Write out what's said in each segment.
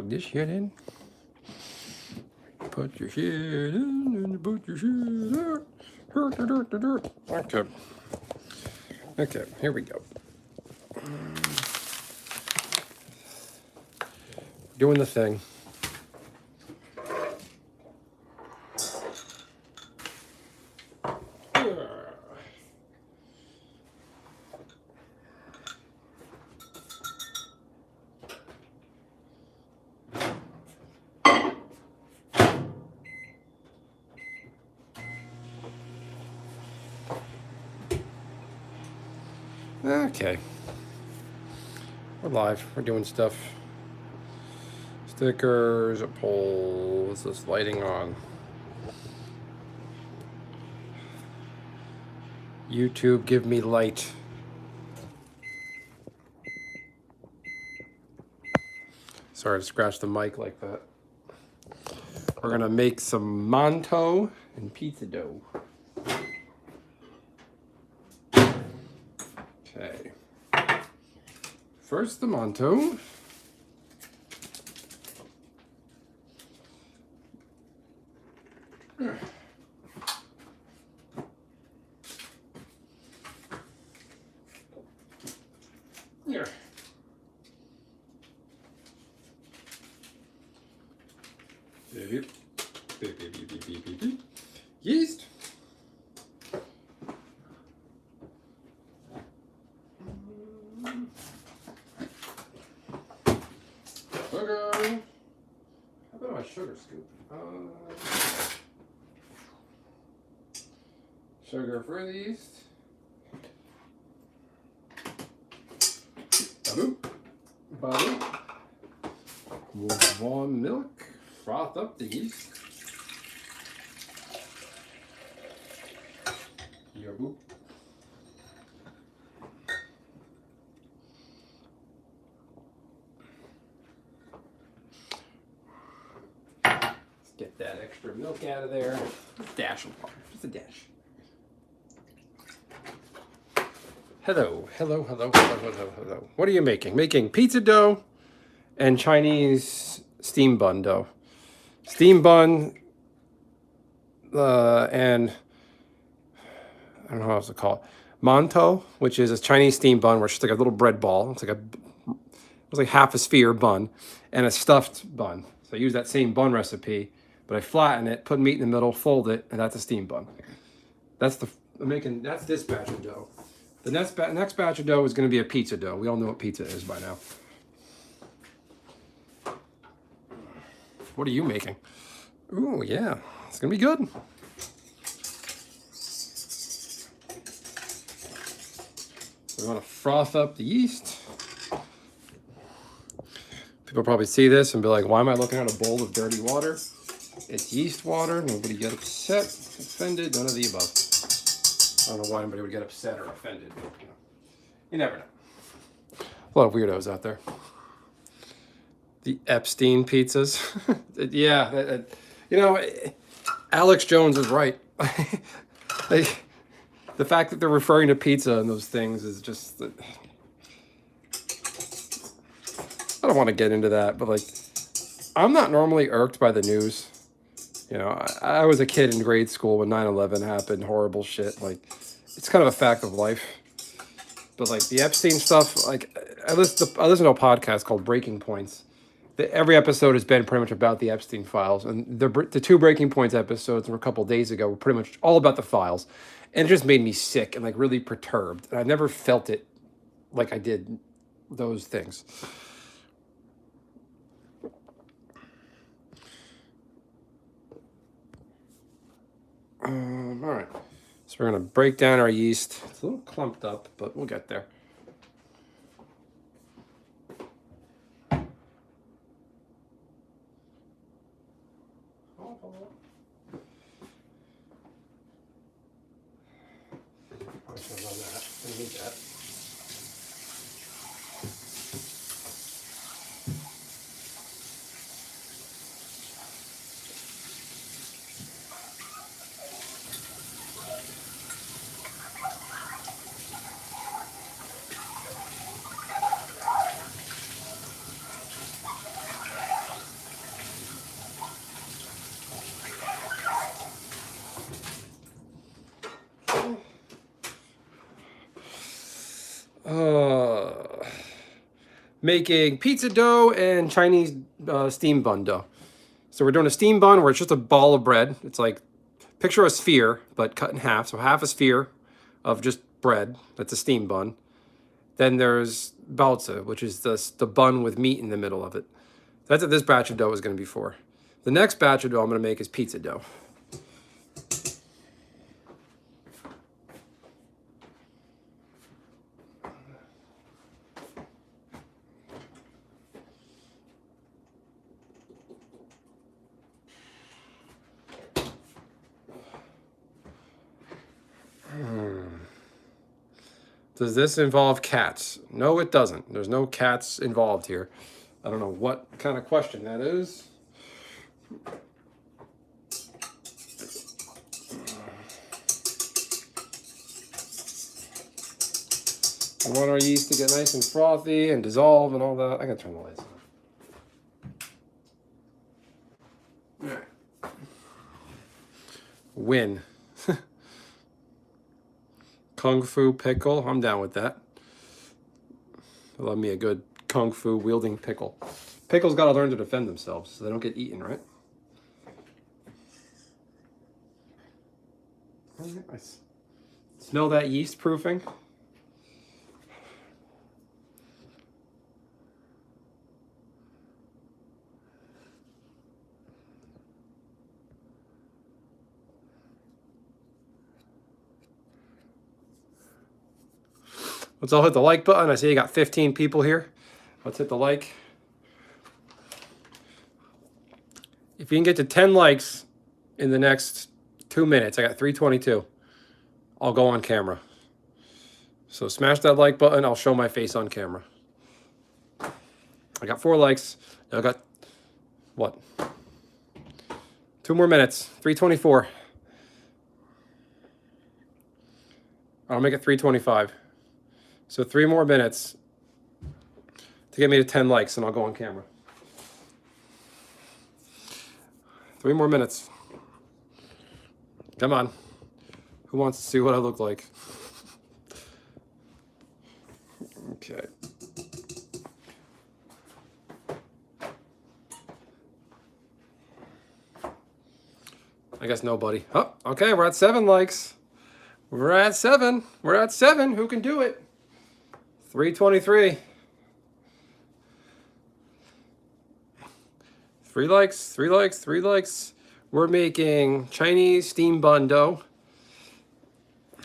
plug this shit in. Put your shit in and put your shit out. Okay. Okay, here we go. Doing the thing. Okay. We're live. We're doing stuff. Stickers, a poll. What's this lighting on? YouTube, give me light. Sorry to scratch the mic like that. We're gonna make some manto and pizza dough. Okay. First, the manto. Here. Yeast. Sugar. How about my sugar scoop? Sugar for the yeast. Butter. Warm milk. Froth up the yeast. Yaboop. Let's get that extra milk out of there. Dash of water. Just a dash. Hello, hello, hello, hello, hello, hello. What are you making? Making pizza dough and Chinese steam bun dough. Steam bun and I don't know how else to call it. Manto, which is a Chinese steam bun where it's just like a little bread ball. It's like half a sphere bun and a stuffed bun. So I use that same bun recipe, but I flatten it, put meat in the middle, fold it, and that's a steam bun. That's this batch of dough. The next batch of dough is going to be a pizza dough. We all know what pizza is by now. What are you making? Ooh, yeah. It's going to be good. We want to froth up the yeast. People probably see this and be like, why am I looking at a bowl of dirty water? It's yeast water. Nobody get upset, offended, none of the above. I don't know why anybody would get upset or offended, but you never know. A lot of weirdos out there. The Epstein pizzas. Yeah, Alex Jones is right. The fact that they're referring to pizza and those things is just... I don't want to get into that, but I'm not normally irked by the news. You know, I was a kid in grade school when 9/11 happened, horrible shit. It's kind of a fact of life. But the Epstein stuff, I listen to a podcast called Breaking Points. Every episode has been pretty much about the Epstein files, and the two Breaking Points episodes were a couple days ago were pretty much all about the files, and it just made me sick and really perturbed. And I've never felt it like I did those things. All right, so we're gonna break down our yeast. It's a little clumped up, but we'll get there. making pizza dough and Chinese steam bun dough. So we're doing a steam bun where it's just a ball of bread. It's like, picture a sphere, but cut in half. So half a sphere of just bread. That's a steam bun. Then there's baozi, which is the bun with meat in the middle of it. That's what this batch of dough is going to be for. The next batch of dough I'm going to make is pizza dough. Does this involve cats? No, it doesn't. There's no cats involved here. I don't know what kind of question that is. I want our yeast to get nice and frothy and dissolve and all that. I gotta turn the lights on. All right. Win. Kung Fu pickle. I'm down with that. I love me a good Kung Fu wielding pickle. Pickles gotta learn to defend themselves so they don't get eaten, right? I smell that yeast proofing. Let's all hit the like button. I see you got 15 people here. Let's hit the like. If you can get to 10 likes in the next 2 minutes, I got 322. I'll go on camera. So smash that like button. I'll show my face on camera. I got 4 likes. Now I got, what? 2 more minutes. 324. I'll make it 325. So 3 more minutes to get me to 10 likes and I'll go on camera. 3 more minutes. Come on. Who wants to see what I look like? Okay. I guess nobody. Oh, okay, we're at 7 likes. We're at 7. We're at 7. Who can do it? 323. 3 likes, 3 likes, 3 likes. We're making Chinese steam bun dough.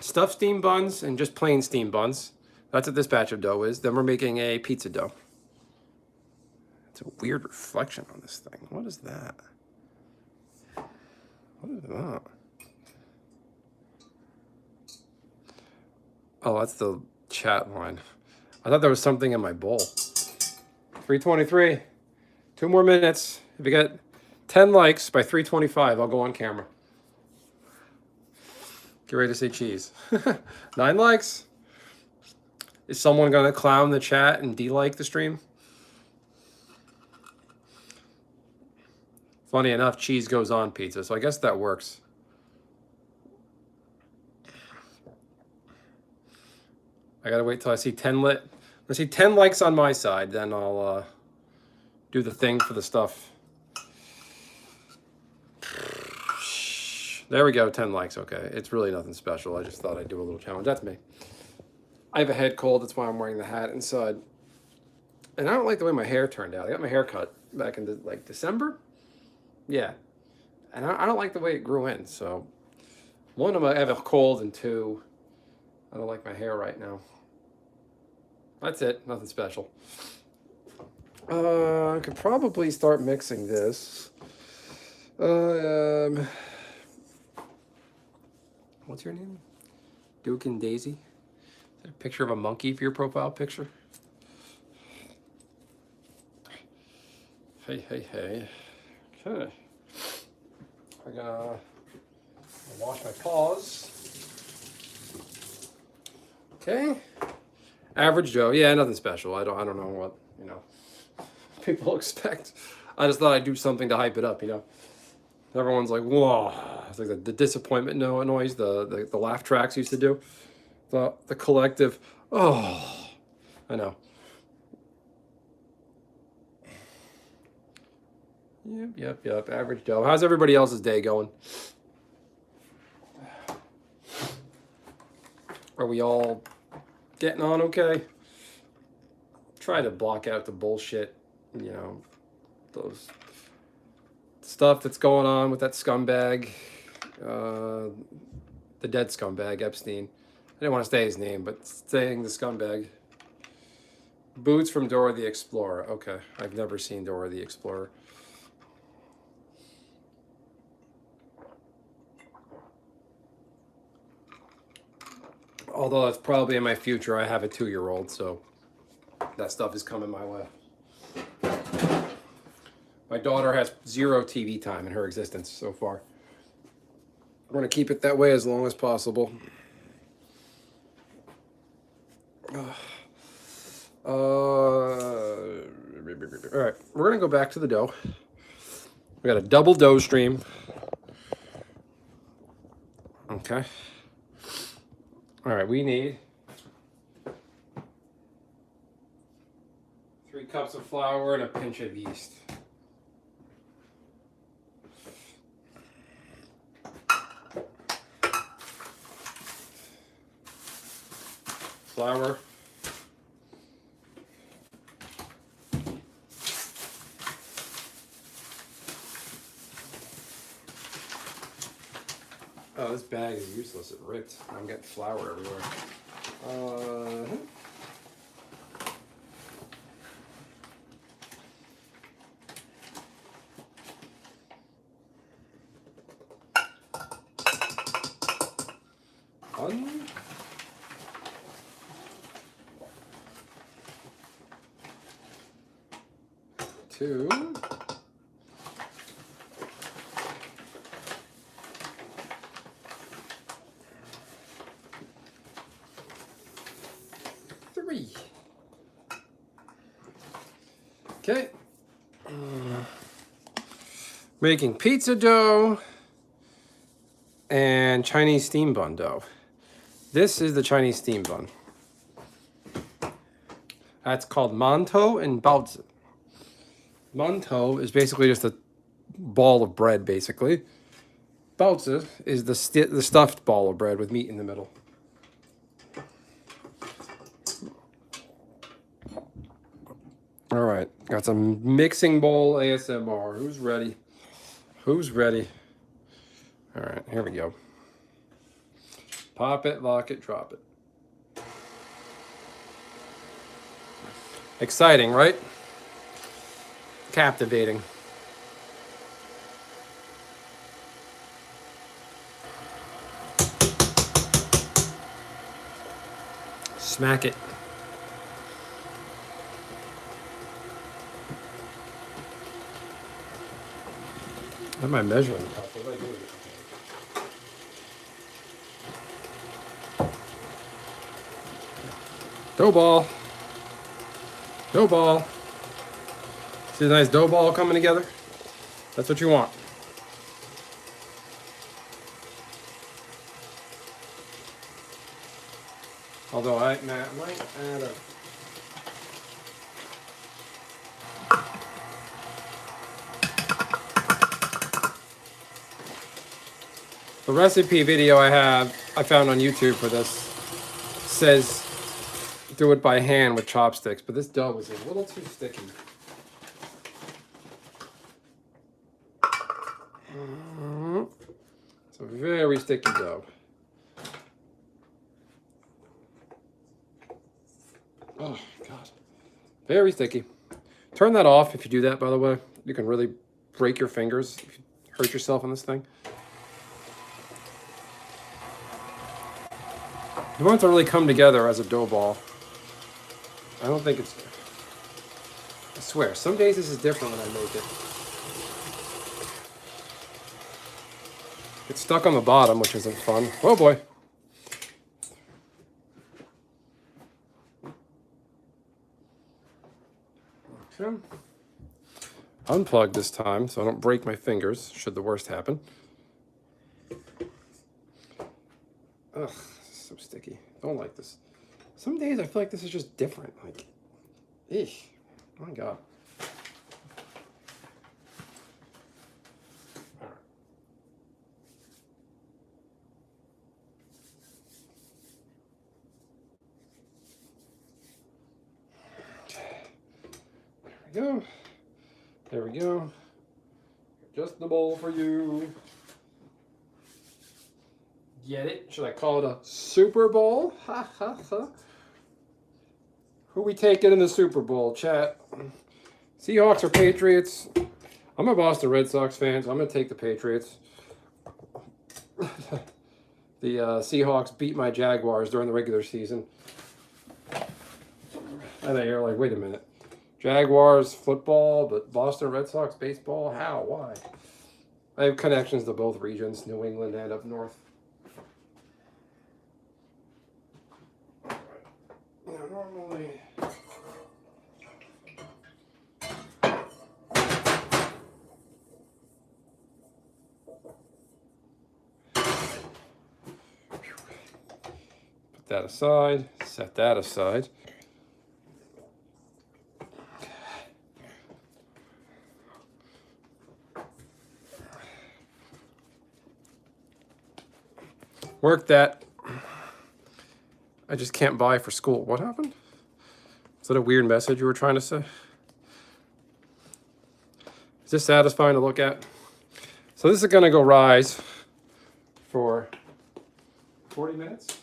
Stuffed steam buns and just plain steam buns. That's what this batch of dough is. Then we're making a pizza dough. It's a weird reflection on this thing. What is that? What is that? Oh, that's the chat line. I thought there was something in my bowl. 323. 2 more minutes. If you get 10 likes by 325, I'll go on camera. Get ready to say cheese. 9 likes. Is someone going to clown the chat and de-like the stream? Funny enough, cheese goes on pizza, so I guess that works. I gotta wait till I see 10 I see 10 likes on my side, then I'll do the thing for the stuff. There we go, 10 likes. Okay, it's really nothing special. I just thought I'd do a little challenge. That's me. I have a head cold. That's why I'm wearing the hat inside. And I don't like the way my hair turned out. I got my hair cut back in like December. Yeah, and I don't like the way it grew in. So 1, I have a cold, and 2, I don't like my hair right now. That's it. Nothing special. I could probably start mixing this. What's your name? Duke and Daisy? Is that a picture of a monkey for your profile picture? Hey, hey, hey. Okay. I'm gonna wash my paws. Okay. Average Joe. Yeah, nothing special. I don't know what, people expect. I just thought I'd do something to hype it up, Everyone's like, whoa. It's like the disappointment noise the laugh tracks used to do. The collective, oh, I know. Yep. Average dough. How's everybody else's day going? Are we all getting on okay? Try to block out the bullshit, you know, those stuff that's going on with that scumbag, the dead scumbag, Epstein. I didn't want to say his name, but saying the scumbag. Boots from Dora the Explorer. Okay, I've never seen Dora the Explorer. Although that's probably in my future. I have a 2-year-old, so that stuff is coming my way. My daughter has 0 TV time in her existence so far. We're going to keep it that way as long as possible. All right, we're going to go back to the dough. We got a double dough stream. Okay. All right, we need 3 cups of flour and a pinch of yeast. Flour. Oh, this bag is useless. It ripped. I'm getting flour everywhere. 1, 2, 3. Okay. Making pizza dough and Chinese steam bun dough. This is the Chinese steam bun. That's called mantou and baozi. Mantou is basically just a ball of bread, basically. Baozi is the stuffed ball of bread with meat in the middle. All right, got some mixing bowl ASMR. Who's ready? Who's ready? All right, here we go. Pop it, lock it, drop it. Exciting, right? Captivating. Smack it. What am I measuring? What am I doing? Dough ball. Dough ball. See the nice dough ball coming together? That's what you want. Although I might add a... The recipe video I found on YouTube for this says do it by hand with chopsticks, but this dough was a little too sticky. It's a very sticky dough. Oh, God. Very sticky. Turn that off if you do that, by the way. You can really break your fingers if you hurt yourself on this thing. You want it to really come together as a dough ball. I don't think it's... I swear, some days this is different when I make it. It's stuck on the bottom, which isn't fun. Oh boy. Okay. Unplug this time so I don't break my fingers, should the worst happen. Ugh, this is so sticky. Don't like this. Some days I feel like this is just different. Like, eesh. Oh my God. go. There we go. Just the bowl for you. Get it? Should I call it a Super Bowl? Ha ha ha. Who we taking in the Super Bowl, chat? Seahawks or Patriots? I'm a Boston Red Sox fan, so I'm going to take the Patriots. The Seahawks beat my Jaguars during the regular season. And you're like, wait a minute. Jaguars football, but Boston Red Sox baseball? How? Why? I have connections to both regions, New England and up north. Now, normally... Put that aside, set that aside. Work that. I just can't buy for school. What happened? Is that a weird message you were trying to say? Is this satisfying to look at? So this is going to go rise for 40 minutes.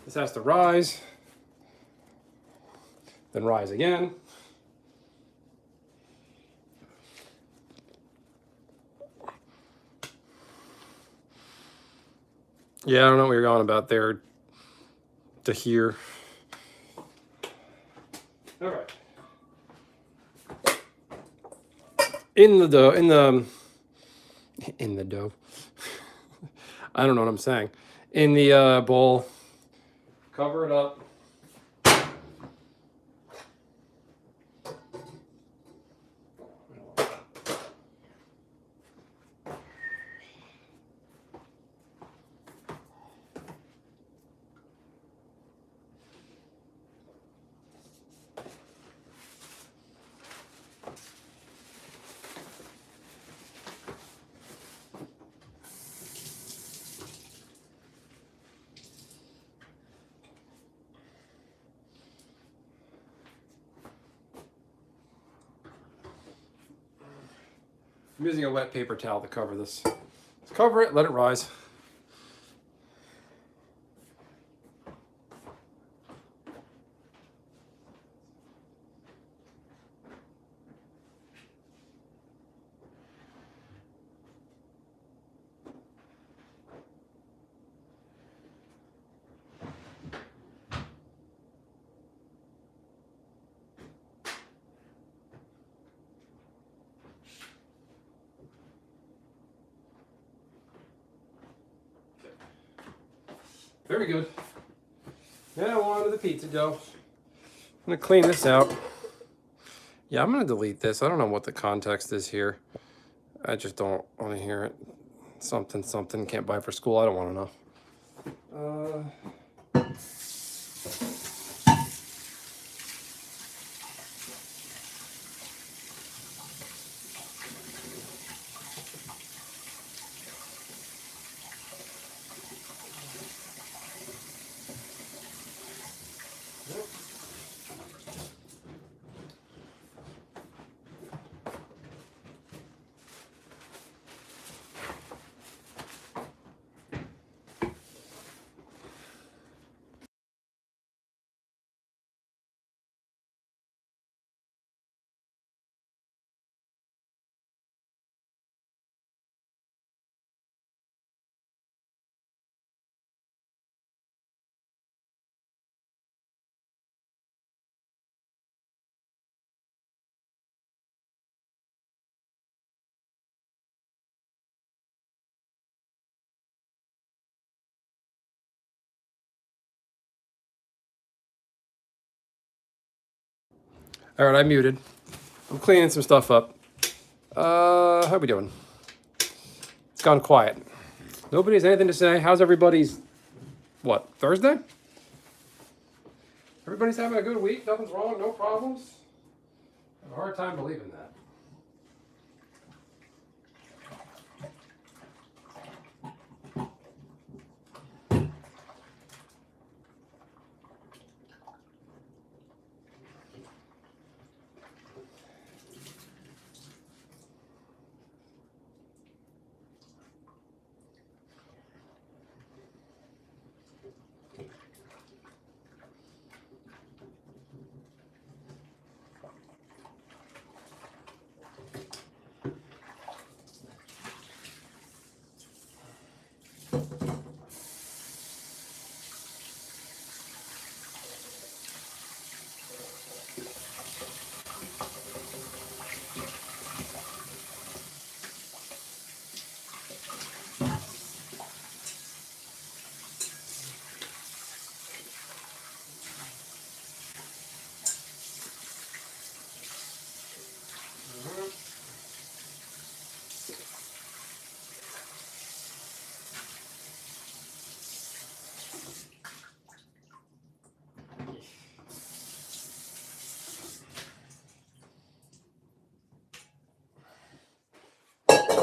This has to rise, then rise again. Yeah, I don't know what you're going about there to here. All right. In the dough. I don't know what I'm saying. In the bowl. Cover it up. I'm using a wet paper towel to cover this. Let's cover it, let it rise. Very good. Now on to the pizza dough. I'm gonna clean this out. Yeah, I'm gonna delete this. I don't know what the context is here. I just don't want to hear it. Something can't buy for school. I don't want to know. All right, I'm muted. I'm cleaning some stuff up. How we doing? It's gone quiet. Nobody has anything to say. How's everybody's, what, Thursday? Everybody's having a good week. Nothing's wrong, no problems. I have a hard time believing that.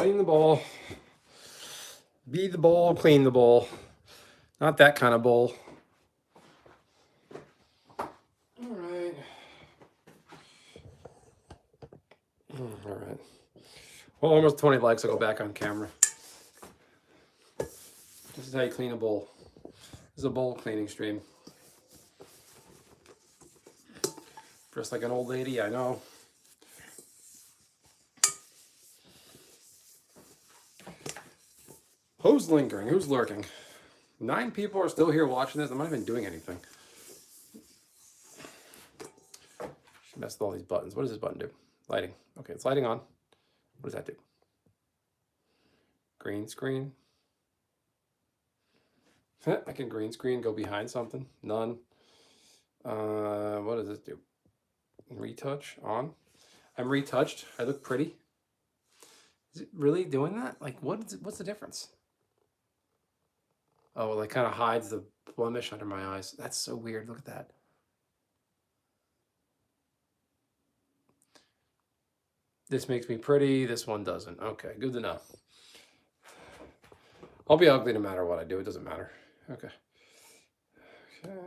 Clean the bowl. Be the bowl, clean the bowl. Not that kind of bowl. All right. All right. Well, almost 20 likes. I'll go back on camera. This is how you clean a bowl. This is a bowl cleaning stream. Dressed like an old lady, I know. Who's lingering? Who's lurking? 9 people are still here watching this. I'm not even doing anything. She messed with all these buttons. What does this button do? Lighting. Okay, it's lighting on. What does that do? Green screen. I can green screen, go behind something. None. What does this do? Retouch on. I'm retouched. I look pretty. Is it really doing that? Like, what's the difference? Oh, well, it kind of hides the blemish under my eyes. That's so weird. Look at that. This makes me pretty. This one doesn't. Okay, good to know. I'll be ugly no matter what I do. It doesn't matter. Okay. Okay.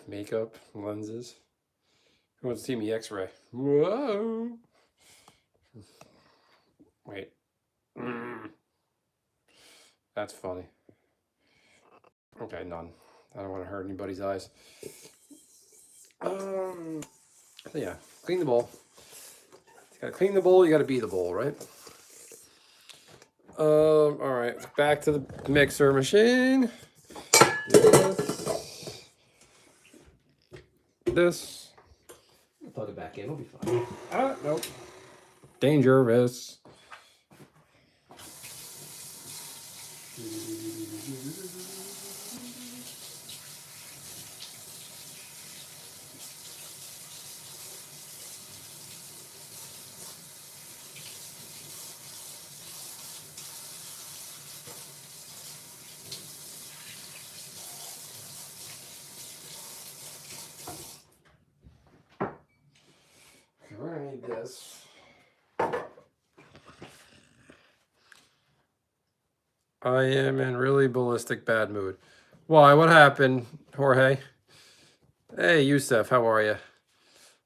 Makeup, lenses. Who wants to see me X-ray? Whoa. Wait. That's funny. Okay, none. I don't want to hurt anybody's eyes. So yeah, clean the bowl. You gotta clean the bowl, you gotta be the bowl, right? All right, back to the mixer machine. This. Plug it back in, it'll be fine. Nope. Dangerous. We're gonna need this. I am in really ballistic bad mood. Why? What happened, Jorge? Hey, Yusef, how are you?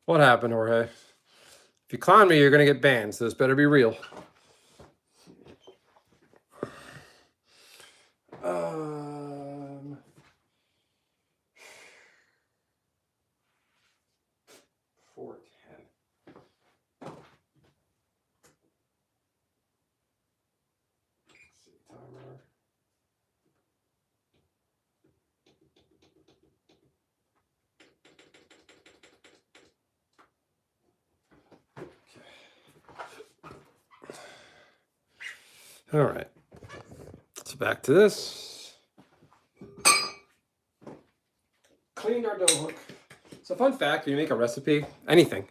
What happened, Jorge? If you clown me, you're gonna get banned, so this better be real. 410. Let's see, timer. Okay. All right. So back to this. Cleaned our dough hook. So fun fact, when you make a recipe, anything,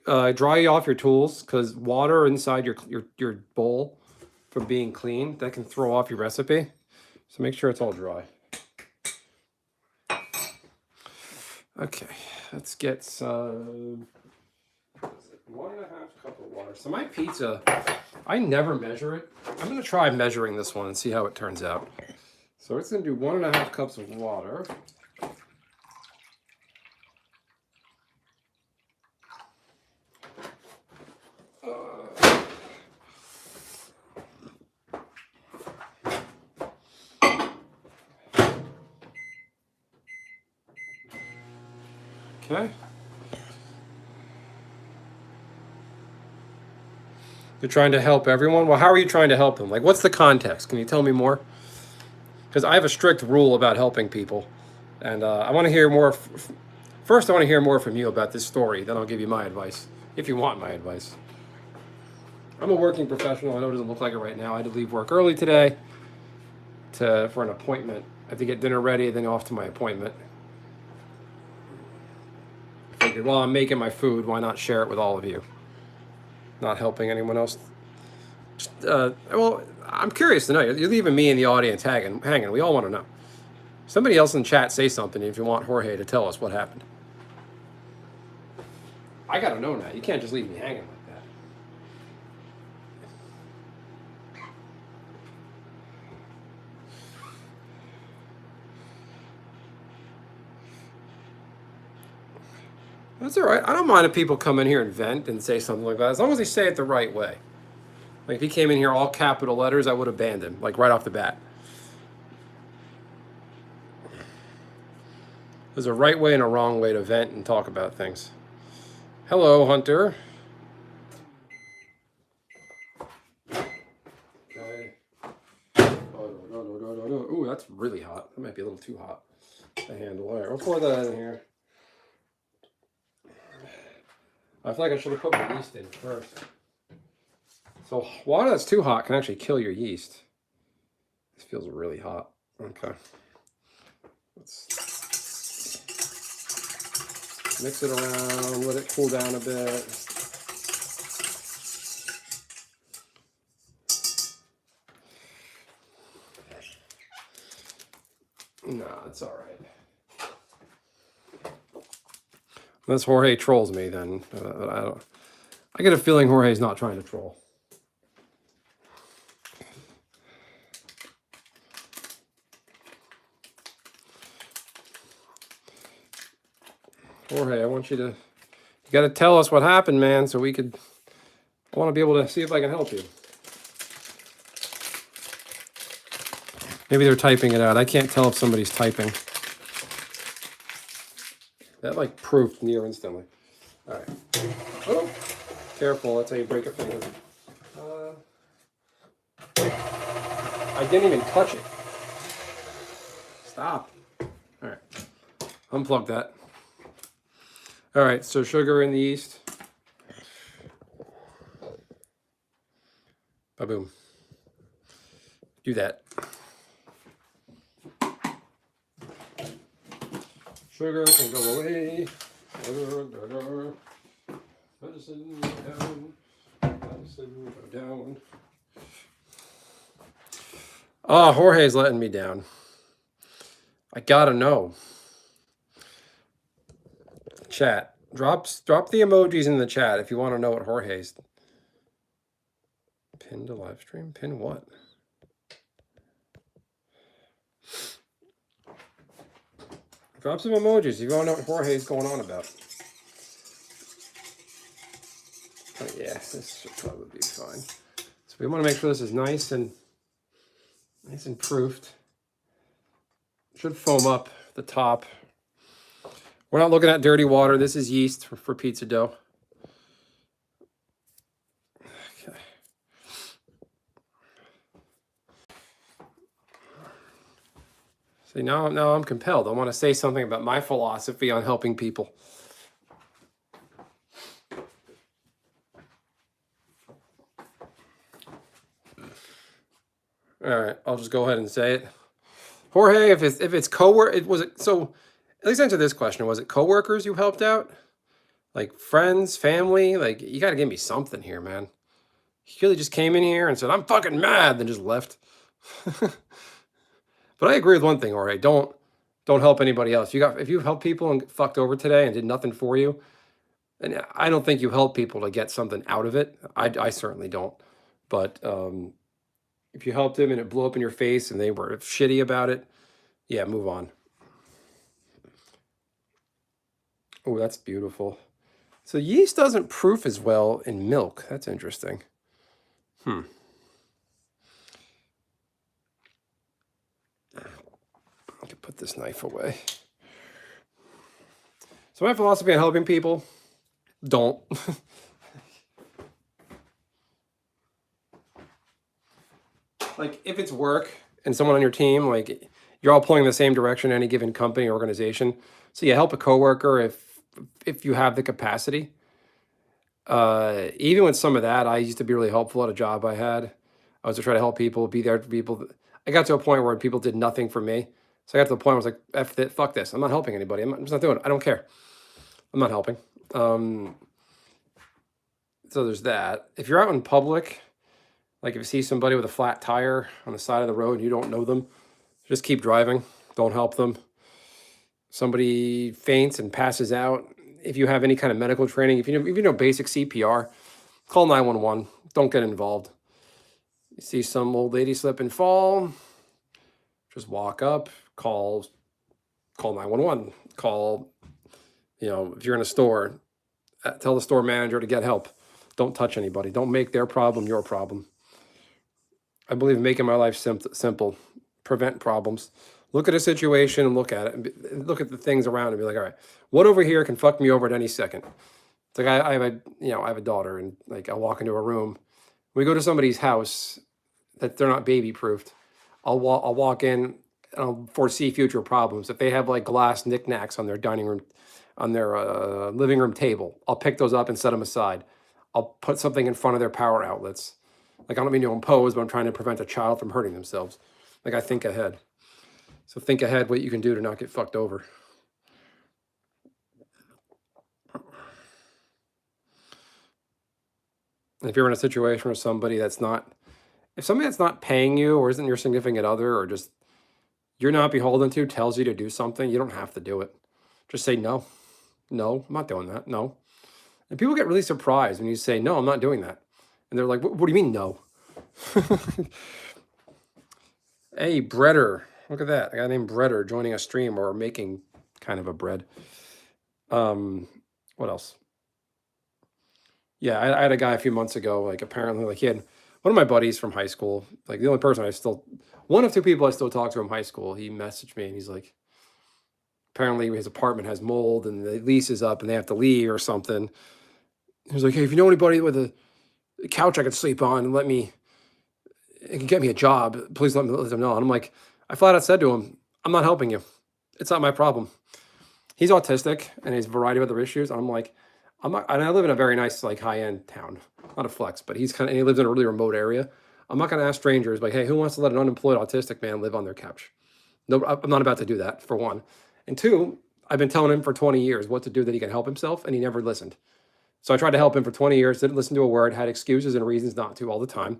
dry off your tools, because water inside your bowl from being clean, that can throw off your recipe. So make sure it's all dry. Okay, let's get some 1.5 cup of water. So my pizza, I never measure it. I'm gonna try measuring this one and see how it turns out. So it's gonna do 1.5 cups of water. Okay. You're trying to help everyone? Well, how are you trying to help them? Like, what's the context? Can you tell me more? Because I have a strict rule about helping people. And I want to hear more. First, I want to hear more from you about this story. Then I'll give you my advice, if you want my advice. I'm a working professional. I know it doesn't look like it right now. I had to leave work early today for an appointment. I have to get dinner ready, then off to my appointment. I figured, well, I'm making my food. Why not share it with all of you? Not helping anyone else. Just, well, I'm curious to know. You're leaving me in the audience hanging. We all want to know. Somebody else in chat say something if you want Jorge to tell us what happened. I gotta know now. You can't just leave me hanging like that. That's all right. I don't mind if people come in here and vent and say something like that, as long as they say it the right way. Like if he came in here all capital letters, I would have banned him, like right off the bat. There's a right way and a wrong way to vent and talk about things. Hello, Hunter. Okay. Oh, ooh, that's really hot. That might be a little too hot to handle. All right, we'll pour that in here. I feel like I should have put my yeast in first. So water that's too hot can actually kill your yeast. This feels really hot. Okay. Let's mix it around, let it cool down a bit. No, it's all right. Unless Jorge trolls me, then I get a feeling Jorge's not trying to troll. Jorge, I want you got to tell us what happened, man, so I want to be able to see if I can help you. Maybe they're typing it out. I can't tell if somebody's typing. That like proofed near instantly. All right. Oh, careful, that's how you break a finger. I didn't even touch it. Stop. All right. Unplug that. All right, so sugar in the yeast. Ba-boom. Do that. Sugar can go away. Medicine down. Medicine go down. Oh, Jorge's letting me down. I gotta know. Chat. Drop the emojis in the chat if you want to know what Jorge's. Pin to live stream? Pin what? Drop some emojis if you want to know what Jorge's going on about. Oh, yeah, this should probably be fine. So we want to make sure this is nice and proofed. Should foam up the top. We're not looking at dirty water. This is yeast for pizza dough. Okay. See, now I'm compelled. I want to say something about my philosophy on helping people. All right, I'll just go ahead and say it. Jorge, if it's so at least answer this question. Was it coworkers you helped out? Like friends, family? Like, you got to give me something here, man. He really just came in here and said, I'm fucking mad, then just left. But I agree with one thing, Jorge. Don't help anybody else. If you helped people and fucked over today and did nothing for you, then I don't think you help people to get something out of it. I certainly don't. But if you helped them and it blew up in your face and they were shitty about it, yeah, move on. Oh, that's beautiful. So yeast doesn't proof as well in milk. That's interesting. I can put this knife away. So my philosophy on helping people, don't. Like, if it's work and someone on your team, like, you're all pulling in the same direction in any given company or organization. So yeah, help a coworker if you have the capacity. Even with some of that, I used to be really helpful at a job I had. I was to try to help people, be there for people. I got to a point where people did nothing for me. So I got to the point where I was like, fuck this. I'm not helping anybody. I'm just not doing it. I don't care. I'm not helping. So there's that. If you're out in public, like if you see somebody with a flat tire on the side of the road and you don't know them, just keep driving. Don't help them. Somebody faints and passes out. If you have any kind of medical training, if you know basic CPR, call 911. Don't get involved. You see some old lady slip and fall, just walk up, call 911. Call, if you're in a store, tell the store manager to get help. Don't touch anybody. Don't make their problem your problem. I believe in making my life simple, prevent problems. Look at a situation and look at it, and look at the things around and be like, all right, what over here can fuck me over at any second? It's like I have I have a daughter, and like I'll walk into a room. We go to somebody's house that they're not baby proofed. I'll walk in and I'll foresee future problems. If they have like glass knickknacks on their dining room, on their living room table, I'll pick those up and set them aside. I'll put something in front of their power outlets. Like, I don't mean to impose, but I'm trying to prevent a child from hurting themselves. Like, I think ahead. So think ahead what you can do to not get fucked over. If you're in a situation with somebody that's not, if somebody that's not paying you or isn't your significant other or just you're not beholden to tells you to do something, you don't have to do it. Just say no. No, I'm not doing that. No. And people get really surprised when you say, no, I'm not doing that. And they're like, what do you mean no? Hey, Breader. Look at that. A guy named Breader joining a stream or making kind of a bread. What else? Yeah, I had a guy a few months ago, like apparently like he had one of my buddies from high school, like the only person one of two people I still talk to from high school, he messaged me and he's like, apparently his apartment has mold and the lease is up and they have to leave or something. He was like, hey, if you know anybody with a couch I could sleep on and it can get me a job, please let them know. And I'm like, I flat out said to him, I'm not helping you. It's not my problem. He's autistic and has a variety of other issues. And I'm like, I'm not, and I live in a very nice, like high-end town, not a flex, but and he lives in a really remote area. I'm not going to ask strangers like, hey, who wants to let an unemployed autistic man live on their couch? No, I'm not about to do that, for one. And two, I've been telling him for 20 years what to do that he can help himself, and he never listened. So I tried to help him for 20 years, didn't listen to a word, had excuses and reasons not to all the time.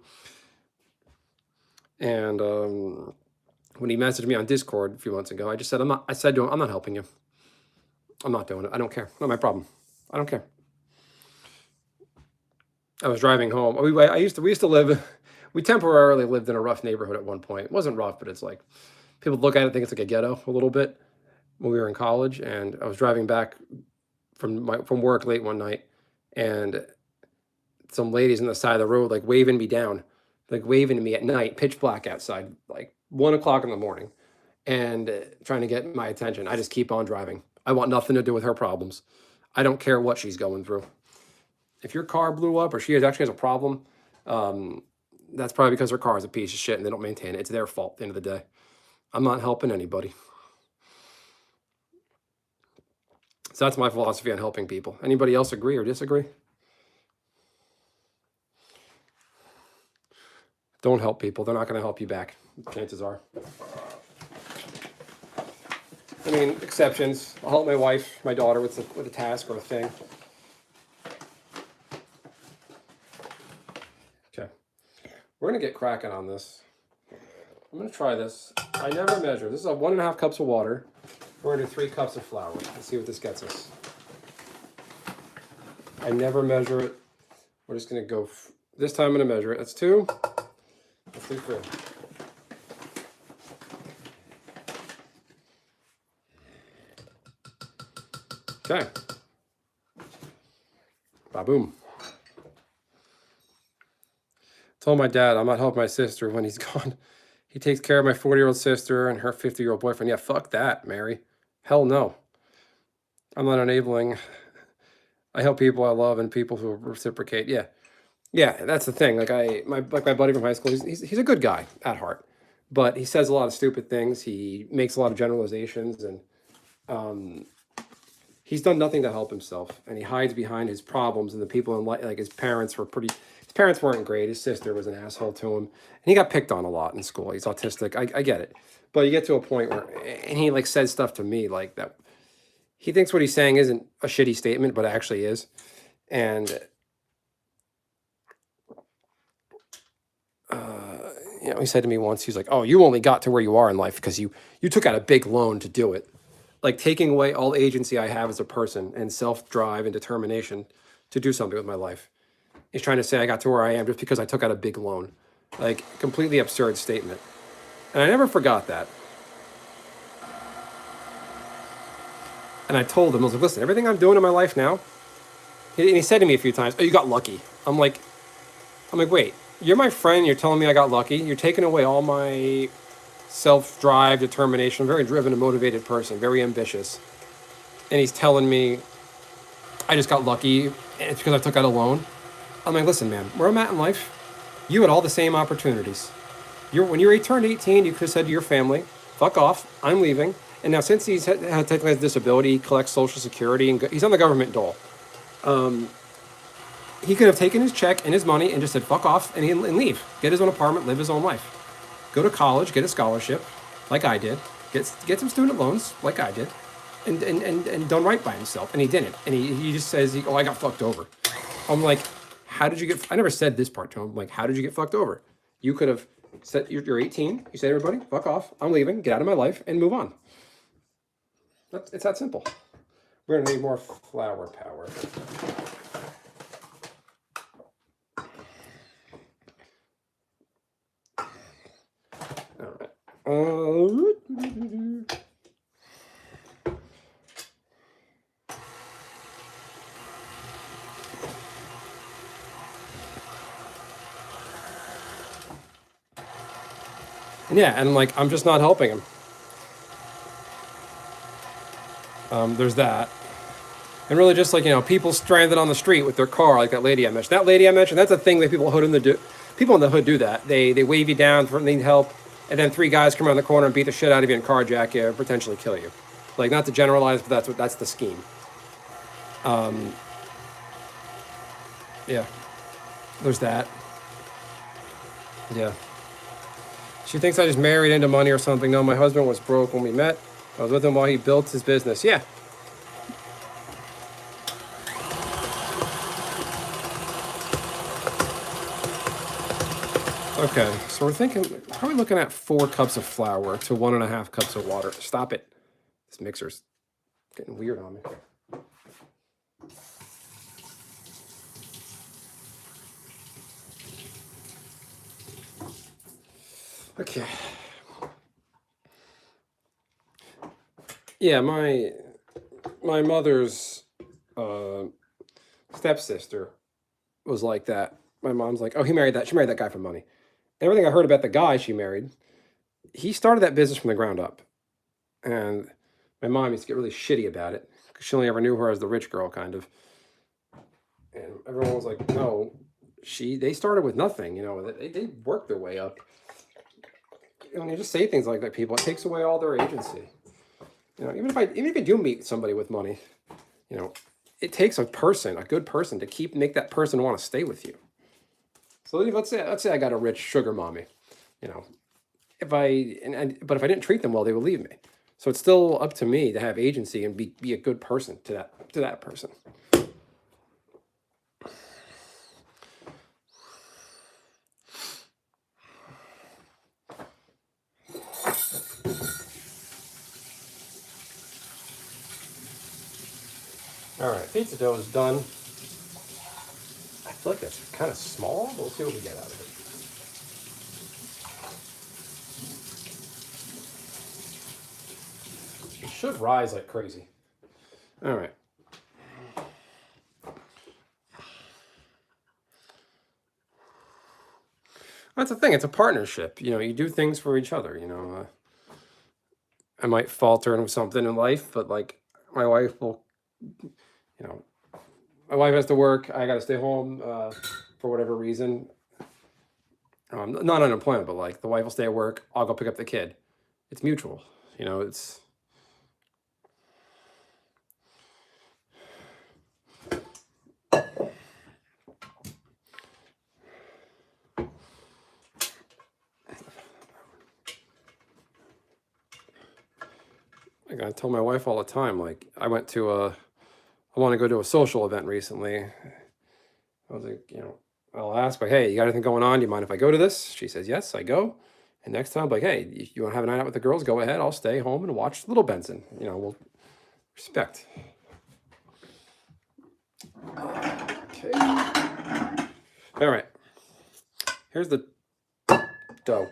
And when he messaged me on Discord a few months ago, I said to him, I'm not helping you. I'm not doing it. I don't care. Not my problem. I don't care. I was driving home. We used to live, we temporarily lived in a rough neighborhood at one point. It wasn't rough, but it's like, people look at it, think it's like a ghetto a little bit when we were in college. And I was driving back from work late one night, and some ladies on the side of the road, like waving me down, like waving to me at night, pitch black outside, like 1 o'clock in the morning, and trying to get my attention. I just keep on driving. I want nothing to do with her problems. I don't care what she's going through. If your car blew up or she actually has a problem, that's probably because her car is a piece of shit and they don't maintain it. It's their fault at the end of the day. I'm not helping anybody. So that's my philosophy on helping people. Anybody else agree or disagree? Don't help people. They're not going to help you back, chances are. I mean, exceptions. I'll help my wife, my daughter with a task or a thing. Okay. We're going to get cracking on this. I'm going to try this. I never measure. This is 1.5 cups of water. We're going to do 3 cups of flour. Let's see what this gets us. I never measure it. We're just going to go. This time I'm going to measure it. That's 2. Let's do 3. Okay. Ba-boom. Told my dad I'm not helping my sister when he's gone. He takes care of my 40-year-old sister and her 50-year-old boyfriend. Yeah, fuck that, Mary. Hell no. I'm not enabling. I help people I love and people who reciprocate. Yeah. Yeah, that's the thing. Like my buddy from high school, he's a good guy at heart. But he says a lot of stupid things. He makes a lot of generalizations, and he's done nothing to help himself, and he hides behind his problems and the people in life. Like his parents weren't great. His sister was an asshole to him, and he got picked on a lot in school. He's autistic. I get it, but you get to a point where, and he like says stuff to me like that. He thinks what he's saying isn't a shitty statement, but it actually is, and he said to me once, he's like, "Oh, you only got to where you are in life because you took out a big loan to do it." Like taking away all agency I have as a person and self-drive and determination to do something with my life. He's trying to say I got to where I am just because I took out a big loan. Like, completely absurd statement. And I never forgot that. And I told him, I was like, listen, everything I'm doing in my life now, and he said to me a few times, oh, you got lucky. I'm like, wait, you're my friend. You're telling me I got lucky. You're taking away all my self-drive, determination. I'm a very driven and motivated person, very ambitious. And he's telling me I just got lucky. And it's because I took out a loan. I'm like, listen, man, where I'm at in life, you had all the same opportunities. When you turned 18, you could have said to your family, fuck off, I'm leaving. And now since he's had technically has a disability, he collects Social Security, and he's on the government dole. He could have taken his check and his money and just said, fuck off, and leave. Get his own apartment, live his own life. Go to college, get a scholarship, like I did. Get some student loans, like I did. And done right by himself. And he didn't. And he just says, oh, I got fucked over. I'm like, how did you get... I never said this part to him. I'm like, how did you get fucked over? You could have said, you're 18. You say to everybody, fuck off, I'm leaving, get out of my life, and move on. It's that simple. We're going to need more flour power. All right. Yeah, and like, I'm just not helping him. There's that. And really just like, people stranded on the street with their car, like that lady I mentioned. That lady I mentioned, that's a thing that people in the hood do that. They wave you down for need help, and then 3 guys come around the corner and beat the shit out of you and carjack you, potentially kill you. Like, not to generalize, but that's the scheme. Yeah. There's that. Yeah. She thinks I just married into money or something. No, my husband was broke when we met. I was with him while he built his business. Yeah. Okay, so we're probably looking at 4 cups of flour to 1.5 cups of water. Stop it. This mixer's getting weird on me. Okay. Yeah, my mother's stepsister was like that. My mom's like, oh, she married that guy for money. Everything I heard about the guy she married, he started that business from the ground up. And my mom used to get really shitty about it because she only ever knew her as the rich girl, kind of. And everyone was like, no, they started with nothing, they worked their way up. When you just say things like that, people, it takes away all their agency. Even if you do meet somebody with money, it takes a good person to make that person want to stay with you. So let's say I got a rich sugar mommy, but if I didn't treat them well, they would leave me. So it's still up to me to have agency and be a good person to that person. All right, pizza dough is done. I feel like that's kind of small, but we'll see what we get out of it. It should rise like crazy. All right. That's the thing. It's a partnership. You do things for each other. I might falter in something in life, but like my wife will, my wife has to work. I got to stay home for whatever reason. Not unemployment, but like the wife will stay at work. I'll go pick up the kid. It's mutual. It's. I tell my wife all the time, like I want to go to a social event recently. I was like, I'll ask, like, hey, you got anything going on? Do you mind if I go to this? She says, yes, I go. And next time, like, hey, you want to have a night out with the girls? Go ahead. I'll stay home and watch Little Benson. We'll respect. Okay. All right. Here's the dough.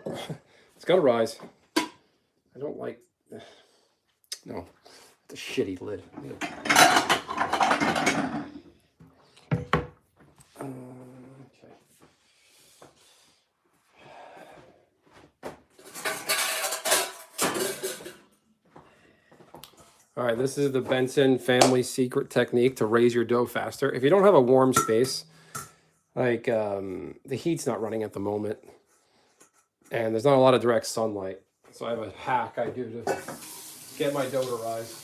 It's got to rise. I don't like... No, The shitty lid. Okay. All right, this is the Benson family secret technique to raise your dough faster. If you don't have a warm space, like the heat's not running at the moment, and there's not a lot of direct sunlight, so I have a hack I do to get my dough to rise.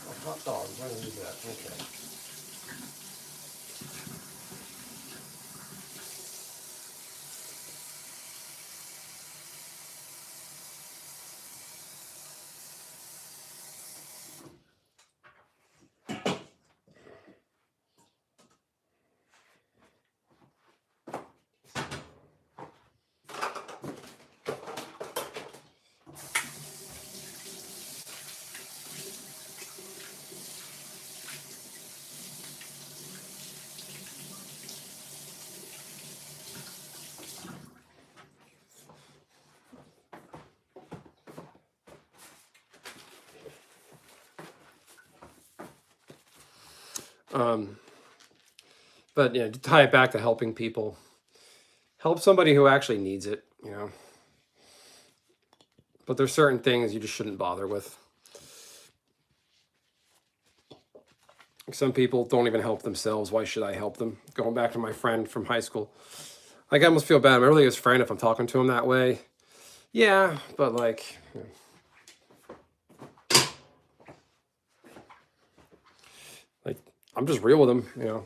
Oh, hot dog, I'm going to use that. Okay. But yeah, to tie it back to helping people, help somebody who actually needs it, you know. But there's certain things you just shouldn't bother with. Some people don't even help themselves. Why should I help them? Going back to my friend from high school, like I almost feel bad. I'm really his friend if I'm talking to him that way. Yeah, but like, like I'm just real with him, you know.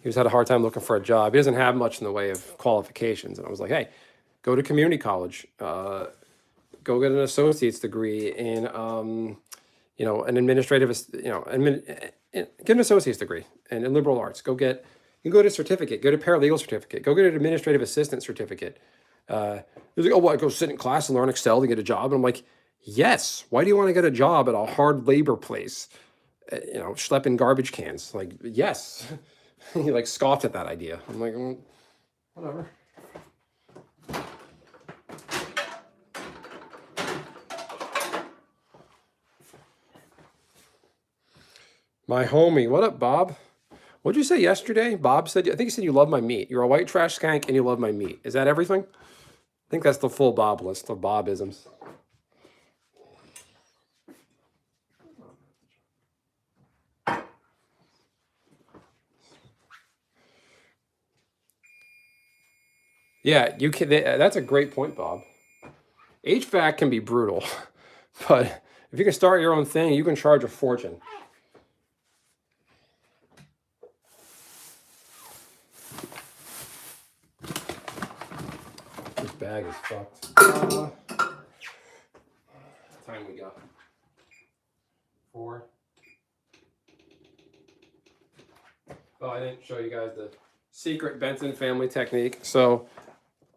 He was had a hard time looking for a job. He doesn't have much in the way of qualifications, and I was like, hey, go to community college. Go get an associate's degree in, you know, an administrative, you know, get an associate's degree in liberal arts. You can go to certificate, go to paralegal certificate, go get an administrative assistant certificate. He's like, oh, what, go sit in class and learn Excel to get a job? And I'm like, yes. Why do you want to get a job at a hard labor place? You know, schlepping garbage cans. Like, yes. He like scoffed at that idea. I'm like, whatever. My homie, what up, Bob? What'd you say yesterday? Bob said, I think he said you love my meat. You're a white trash skank and you love my meat. Is that everything? I think that's the full Bob list of Bobisms. Yeah, you can. That's a great point, Bob. HVAC can be brutal, but if you can start your own thing, you can charge a fortune. This bag is fucked. What time we got? 4. Oh, I didn't show you guys the secret Benson family technique. So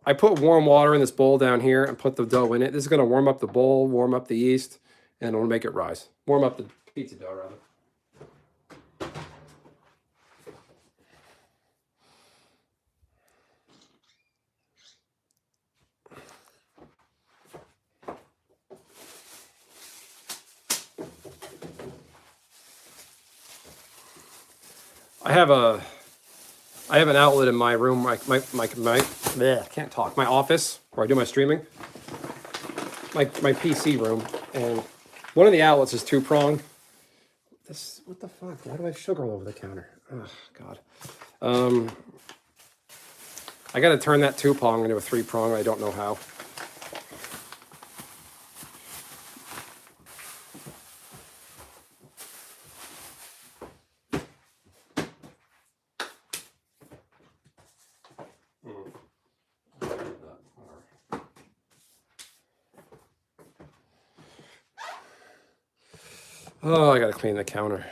I put warm water in this bowl down here and put the dough in it. This is going to warm up the bowl, warm up the yeast, and it'll make it rise. Warm up the pizza dough, rather. I have an outlet in my room, I can't talk, my office where I do my streaming, my PC room, and one of the outlets is 2-prong. This, what the fuck? Why do I have sugar all over the counter? Oh God. I got to turn that 2-prong into a 3-prong. I don't know how. Oh, I gotta clean the counter.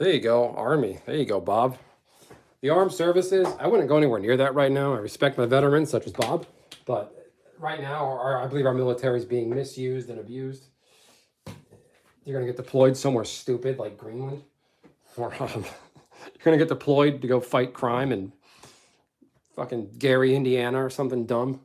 There you go, Army. There you go, Bob. The armed services, I wouldn't go anywhere near that right now. I respect my veterans, such as Bob, but right now, I believe our military is being misused and abused. You're going to get deployed somewhere stupid like Greenland. Or you're going to get deployed to go fight crime in fucking Gary, Indiana or something dumb.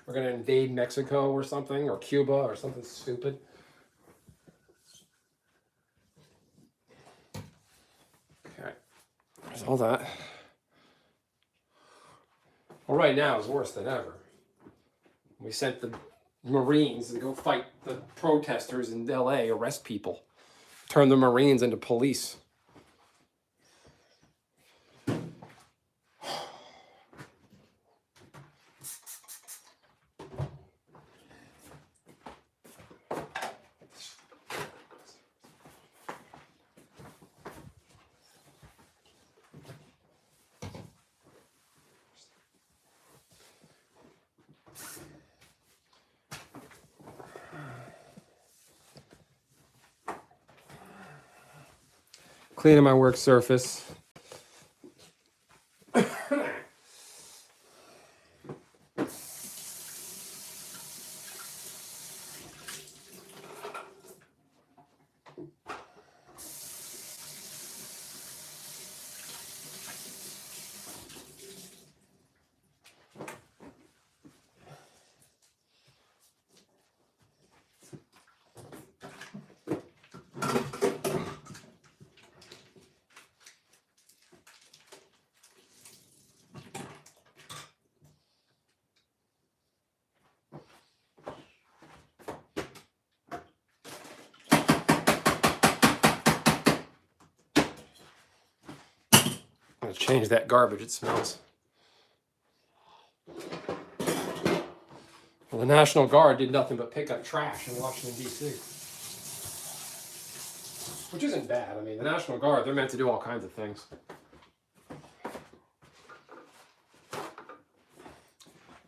We're going to invade Mexico or something, or Cuba or something stupid. Okay, there's all that. Well, right now is worse than ever. We sent the Marines to go fight the protesters in LA, arrest people, turn the Marines into police. Cleaning my work surface. I'm gonna change that garbage, it smells. Well, the National Guard did nothing but pick up trash in Washington, D.C. Which isn't bad. I mean, the National Guard, they're meant to do all kinds of things.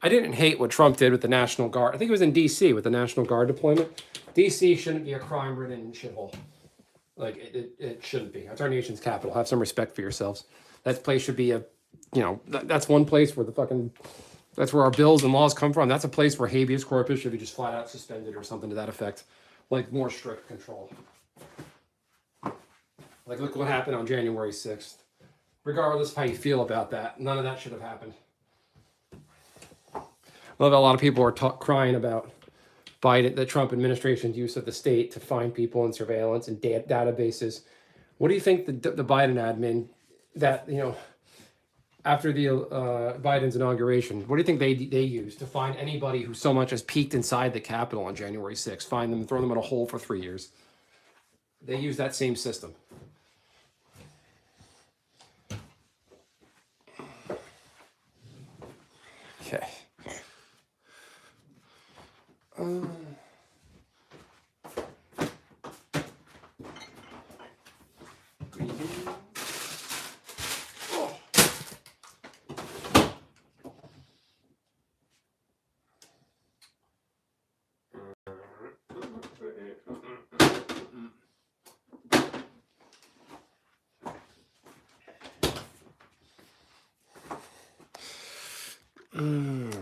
I didn't hate what Trump did with the National Guard. I think it was in D.C. with the National Guard deployment. D.C. shouldn't be a crime-ridden shithole. Like, it shouldn't be. That's our nation's capital. Have some respect for yourselves. That place should be that's one place where that's where our bills and laws come from. That's a place where habeas corpus should be just flat out suspended or something to that effect. Like, more strict control. Like, look what happened on January 6th. Regardless of how you feel about that, none of that should have happened. I love how a lot of people are crying about the Trump administration's use of the state to find people in surveillance and databases. What do you think the Biden admin, that, after the Biden's inauguration, what do you think they used to find anybody who so much as peeked inside the Capitol on January 6th, find them and throw them in a hole for 3 years? They use that same system. Okay.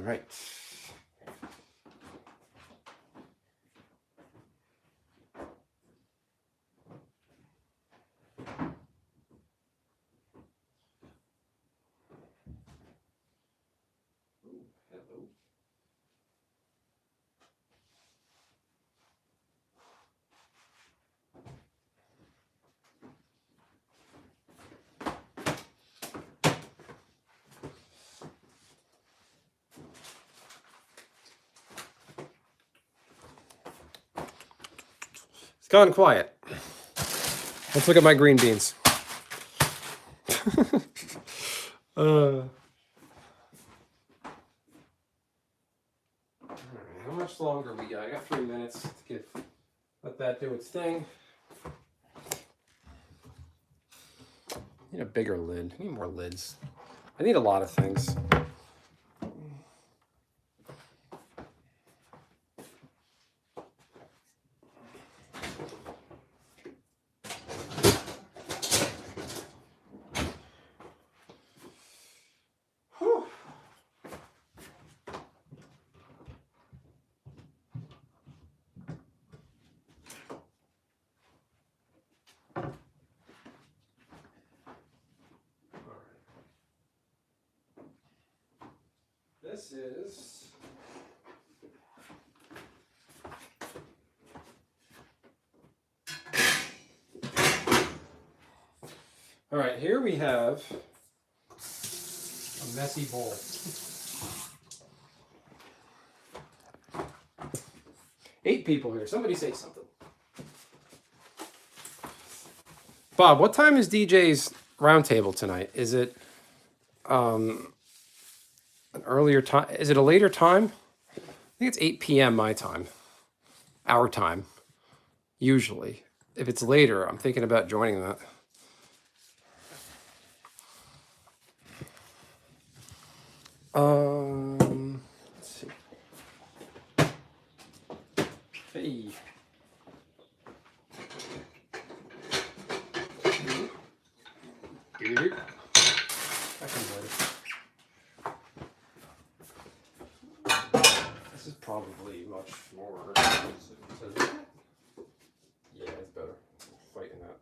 Right. Hello. It's gone quiet. Let's look at my green beans. All right, how much longer we got? I got 3 minutes to let that do its thing. I need a bigger lid. I need more lids. I need a lot of things. this is all right. Here we have a messy bowl. Eight people here. Somebody say something. Bob, what time is DJ's roundtable tonight? Is it an earlier time? Is it a later time? I think it's 8 p.m. my time, our time, usually. If it's later, I'm thinking about joining that. Let's see. Hey. Dude. That can work. This is probably much more expensive. Yeah, it's better. Fighting that.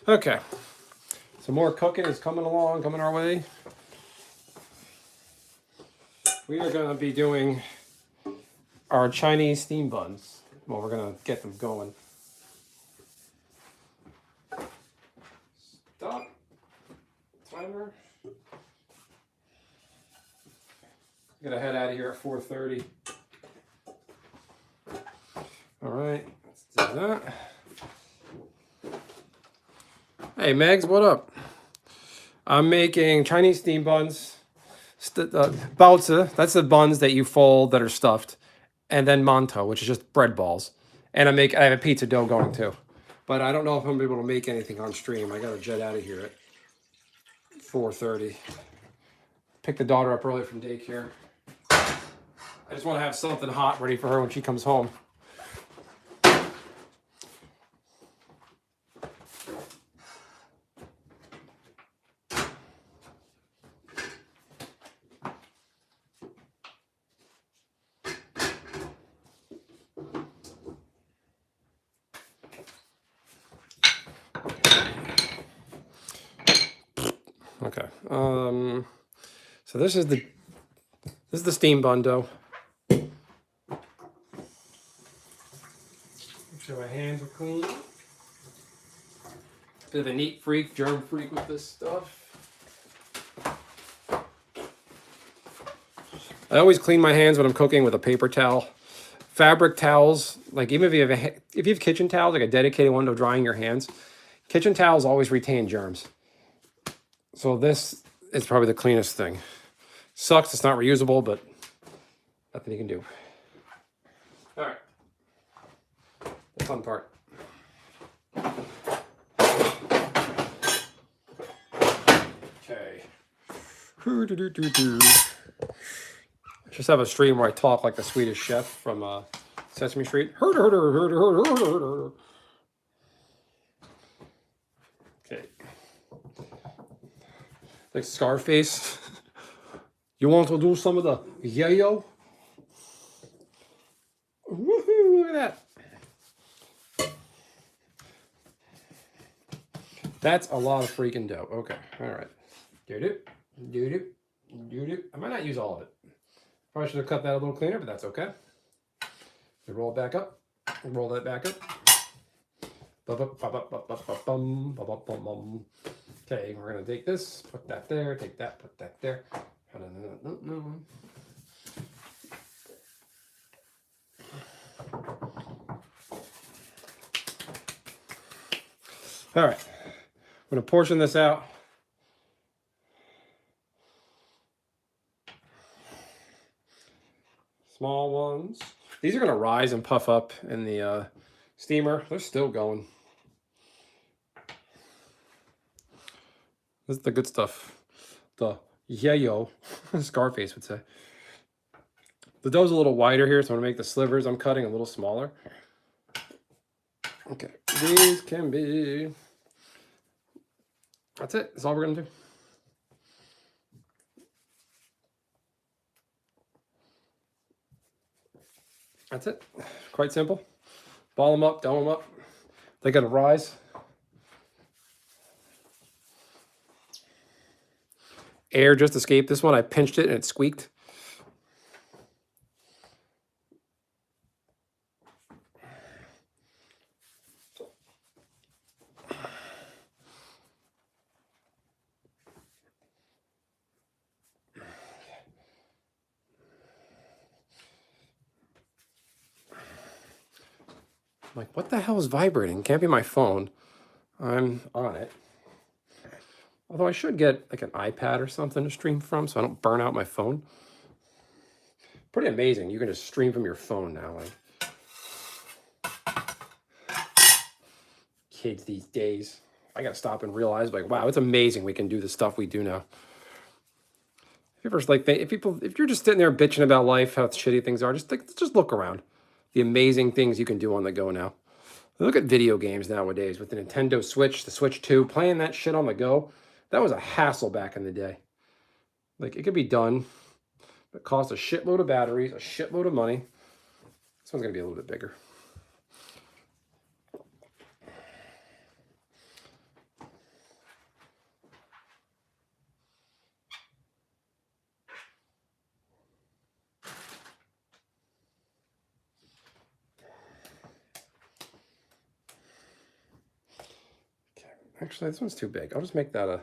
Okay, some more cooking is coming along, coming our way. We are going to be doing our Chinese steam buns. Well, we're going to get them going. Stop. Timer. I'm going to head out of here at 4:30. All right, let's do that. Hey, Megs, what up? I'm making Chinese steam buns. Baozi, that's the buns that you fold that are stuffed. And then mantou, which is just bread balls. And I have a pizza dough going too. But I don't know if I'm going to be able to make anything on stream. I got to jet out of here at 4:30. Pick the daughter up early from daycare. I just want to have something hot ready for her when she comes home. Okay. So this is the steam bun dough. Make sure my hands are clean. Bit of a neat freak, germ freak with this stuff. I always clean my hands when I'm cooking with a paper towel. Fabric towels, like even if you have kitchen towels, like a dedicated one to drying your hands, kitchen towels always retain germs. So this is probably the cleanest thing. Sucks, it's not reusable, but nothing you can do. All right, the fun part. Okay. Just have a stream where I talk like the Swedish chef from Sesame Street. Okay. Like Scarface. You want to do some of the yayo? Woohoo, look at that. That's a lot of freaking dough. Okay, all right. I might not use all of it. Probably should have cut that a little cleaner, but that's okay. We roll it back up. Roll that back up. Okay, we're gonna take this, put that there, take that, put that there. All right, I'm gonna portion this out. Small ones. These are going to rise and puff up in the steamer. They're still going. This is the good stuff. The yayo, Scarface would say. The dough's a little wider here, so I'm going to make the slivers I'm cutting a little smaller. Okay, these can be... That's it. That's all we're going to do. That's it. Quite simple. Ball them up, dough them up. They got to rise. Air just escaped this one. I pinched it and it squeaked. I'm like, what the hell is vibrating? Can't be my phone. I'm on it. Although I should get like an iPad or something to stream from so I don't burn out my phone. Pretty amazing. You can just stream from your phone now. Like kids these days. I gotta stop and realize, like, wow, it's amazing we can do the stuff we do now. If you're like, if you're just sitting there bitching about life, how shitty things are, just look around. The amazing things you can do on the go now. Look at video games nowadays with the Nintendo Switch, the Switch 2, playing that shit on the go. That was a hassle back in the day. Like, it could be done, but it costs a shitload of batteries, a shitload of money. This one's gonna be a little bit bigger. Actually, this one's too big. I'll just make that a...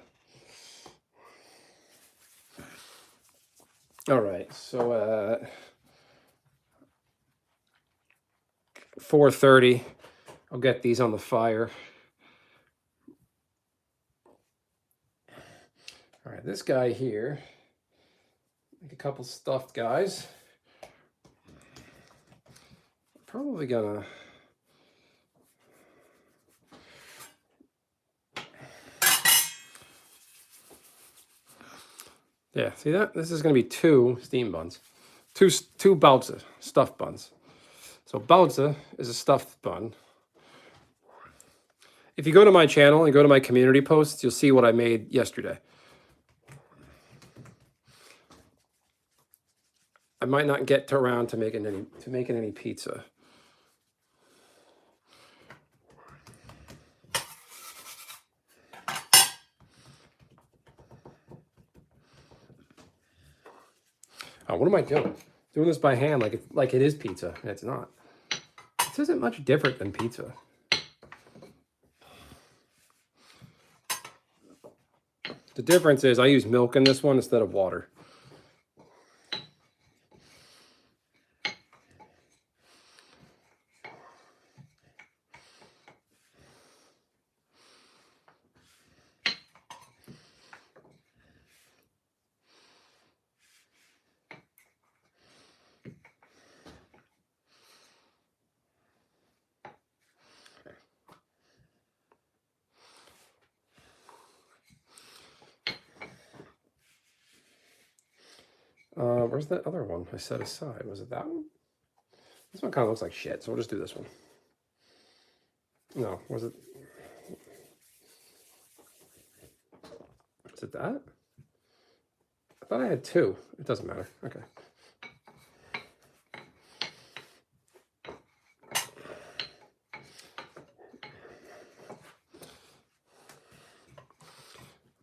All right, so 4:30, I'll get these on the fire. All right, this guy here, make a couple stuffed guys. Probably gonna... Yeah, see that? This is going to be 2 steam buns. Two balza, stuffed buns. So balza is a stuffed bun. If you go to my channel and go to my community posts, you'll see what I made yesterday. I might not get around to making any pizza. Oh, what am I doing? Doing this by hand like it is pizza, and it's not. This isn't much different than pizza. The difference is I use milk in this one instead of water. Where's that other one I set aside? Was it that one? This one kind of looks like shit, so we'll just do this one. No, was it? Is it that? I thought I had 2. It doesn't matter. Okay.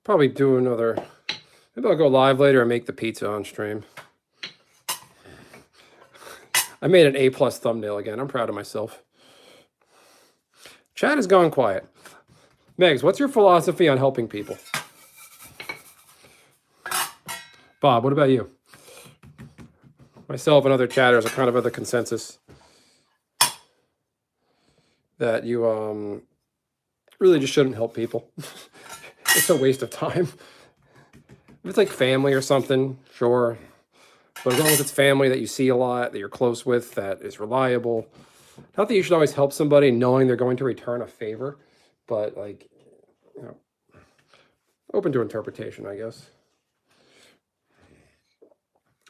Probably do another... Maybe I'll go live later and make the pizza on stream. I made an A+ thumbnail again. I'm proud of myself. Chat has gone quiet. Megs, what's your philosophy on helping people? Bob, what about you? Myself and other chatters are kind of the consensus that you really just shouldn't help people. It's a waste of time. If it's like family or something, sure. But as long as it's family that you see a lot, that you're close with, that is reliable. Not that you should always help somebody knowing they're going to return a favor, but like, you know, open to interpretation, I guess.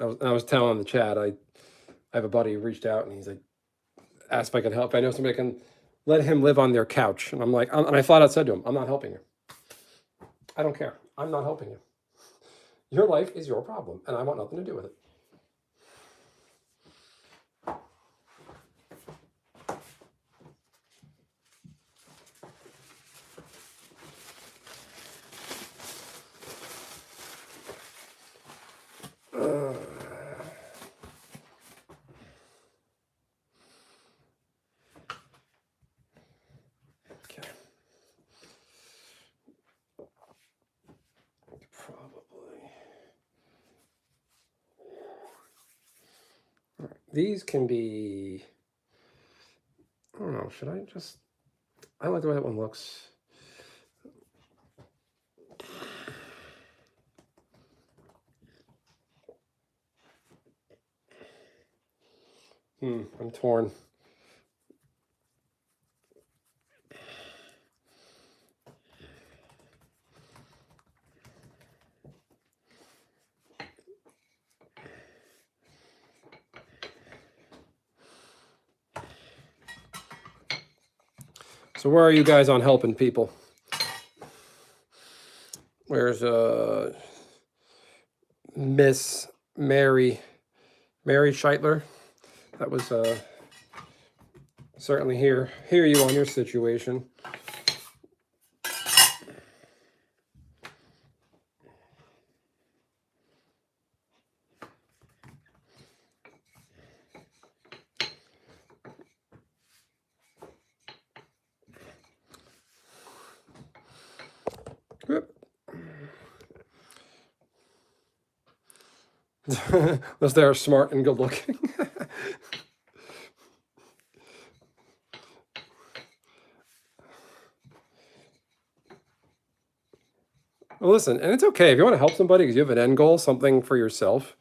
I was telling the chat, I have a buddy who reached out and he's like, asked if I could help. I know somebody can let him live on their couch. And I'm like, and I flat out said to him, I'm not helping you. I don't care. I'm not helping you. Your life is your problem, and I want nothing to do with it. Okay. Probably. All right. These can be, I don't know, should I just, I like the way that one looks. I'm torn. So where are you guys on helping people? Where's Miss Mary Scheitler? That was certainly hear you on your situation. Unless they're smart and good looking. Well, listen, and it's okay if you want to help somebody because you have an end goal, something for yourself.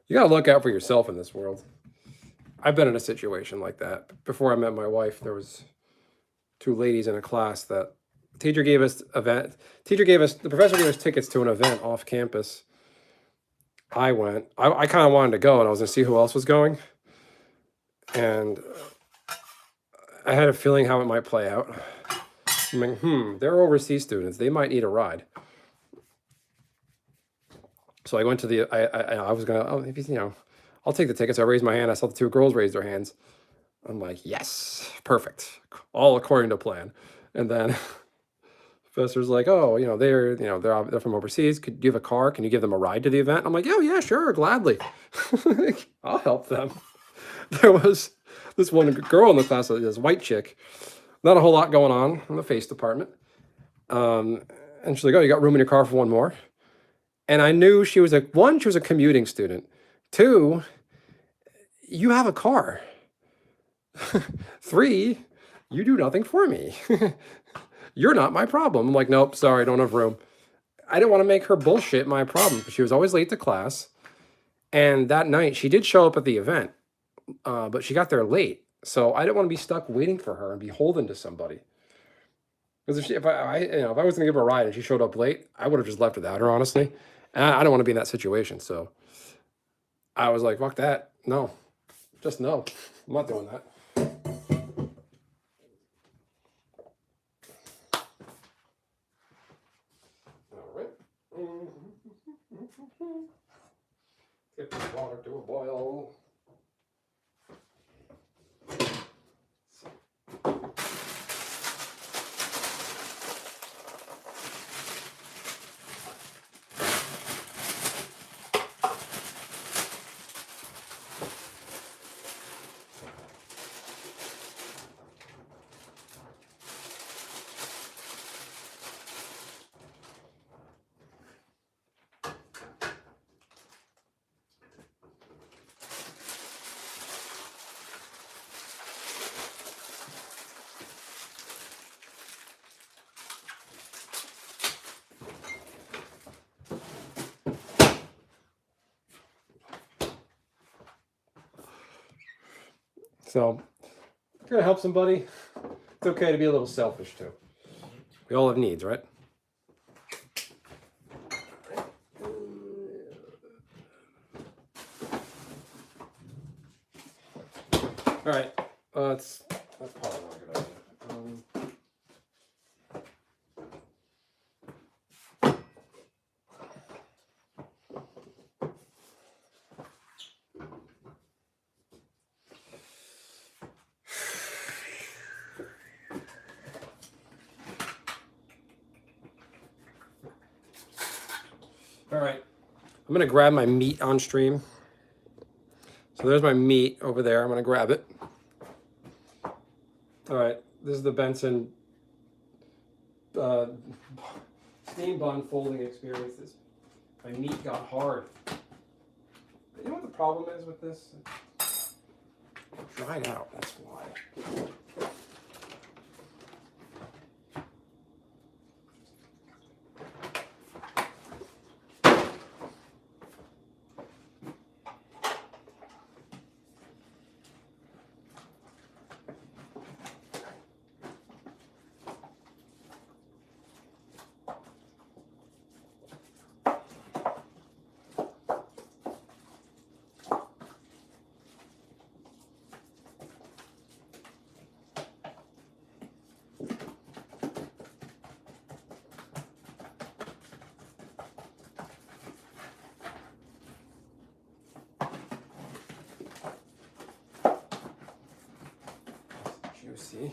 You got to look out for yourself in this world. I've been in a situation like that. Before I met my wife, there was two ladies in a class that the professor gave us tickets to an event off campus. I went. I kind of wanted to go, and I was going to see who else was going. And I had a feeling how it might play out. I'm like, they're overseas students. They might need a ride. So I went to the, I was going to, I'll take the tickets. I raised my hand. I saw the two girls raise their hands. I'm like, yes, perfect. All according to plan. And then professor's like, oh, they're from overseas. Do you have a car? Can you give them a ride to the event? I'm like, oh yeah, sure, gladly. I'll help them. There was this one girl in the class, this white chick, not a whole lot going on in the face department. And she's like, oh, you got room in your car for one more? And I knew she was a commuting student. Two, you have a car. Three, you do nothing for me. You're not my problem. I'm like, nope, sorry, I don't have room. I didn't want to make her bullshit my problem because she was always late to class. And that night, she did show up at the event, but she got there late. So I didn't want to be stuck waiting for her and beholden to somebody. Because if I was going to give her a ride and she showed up late, I would have just left without her, honestly. And I don't want to be in that situation. So I was like, fuck that. No, just no. I'm not doing that. All right. Get the water to a boil. So, if you're gonna help somebody, it's okay to be a little selfish too. We all have needs, right? All right, that's probably not a good idea. All right, I'm gonna grab my meat on stream. So there's my meat over there. I'm gonna grab it. All right, this is the Benson steam bun folding experiences. My meat got hard. But you know what the problem is with this? It dried out, that's why. Juicy.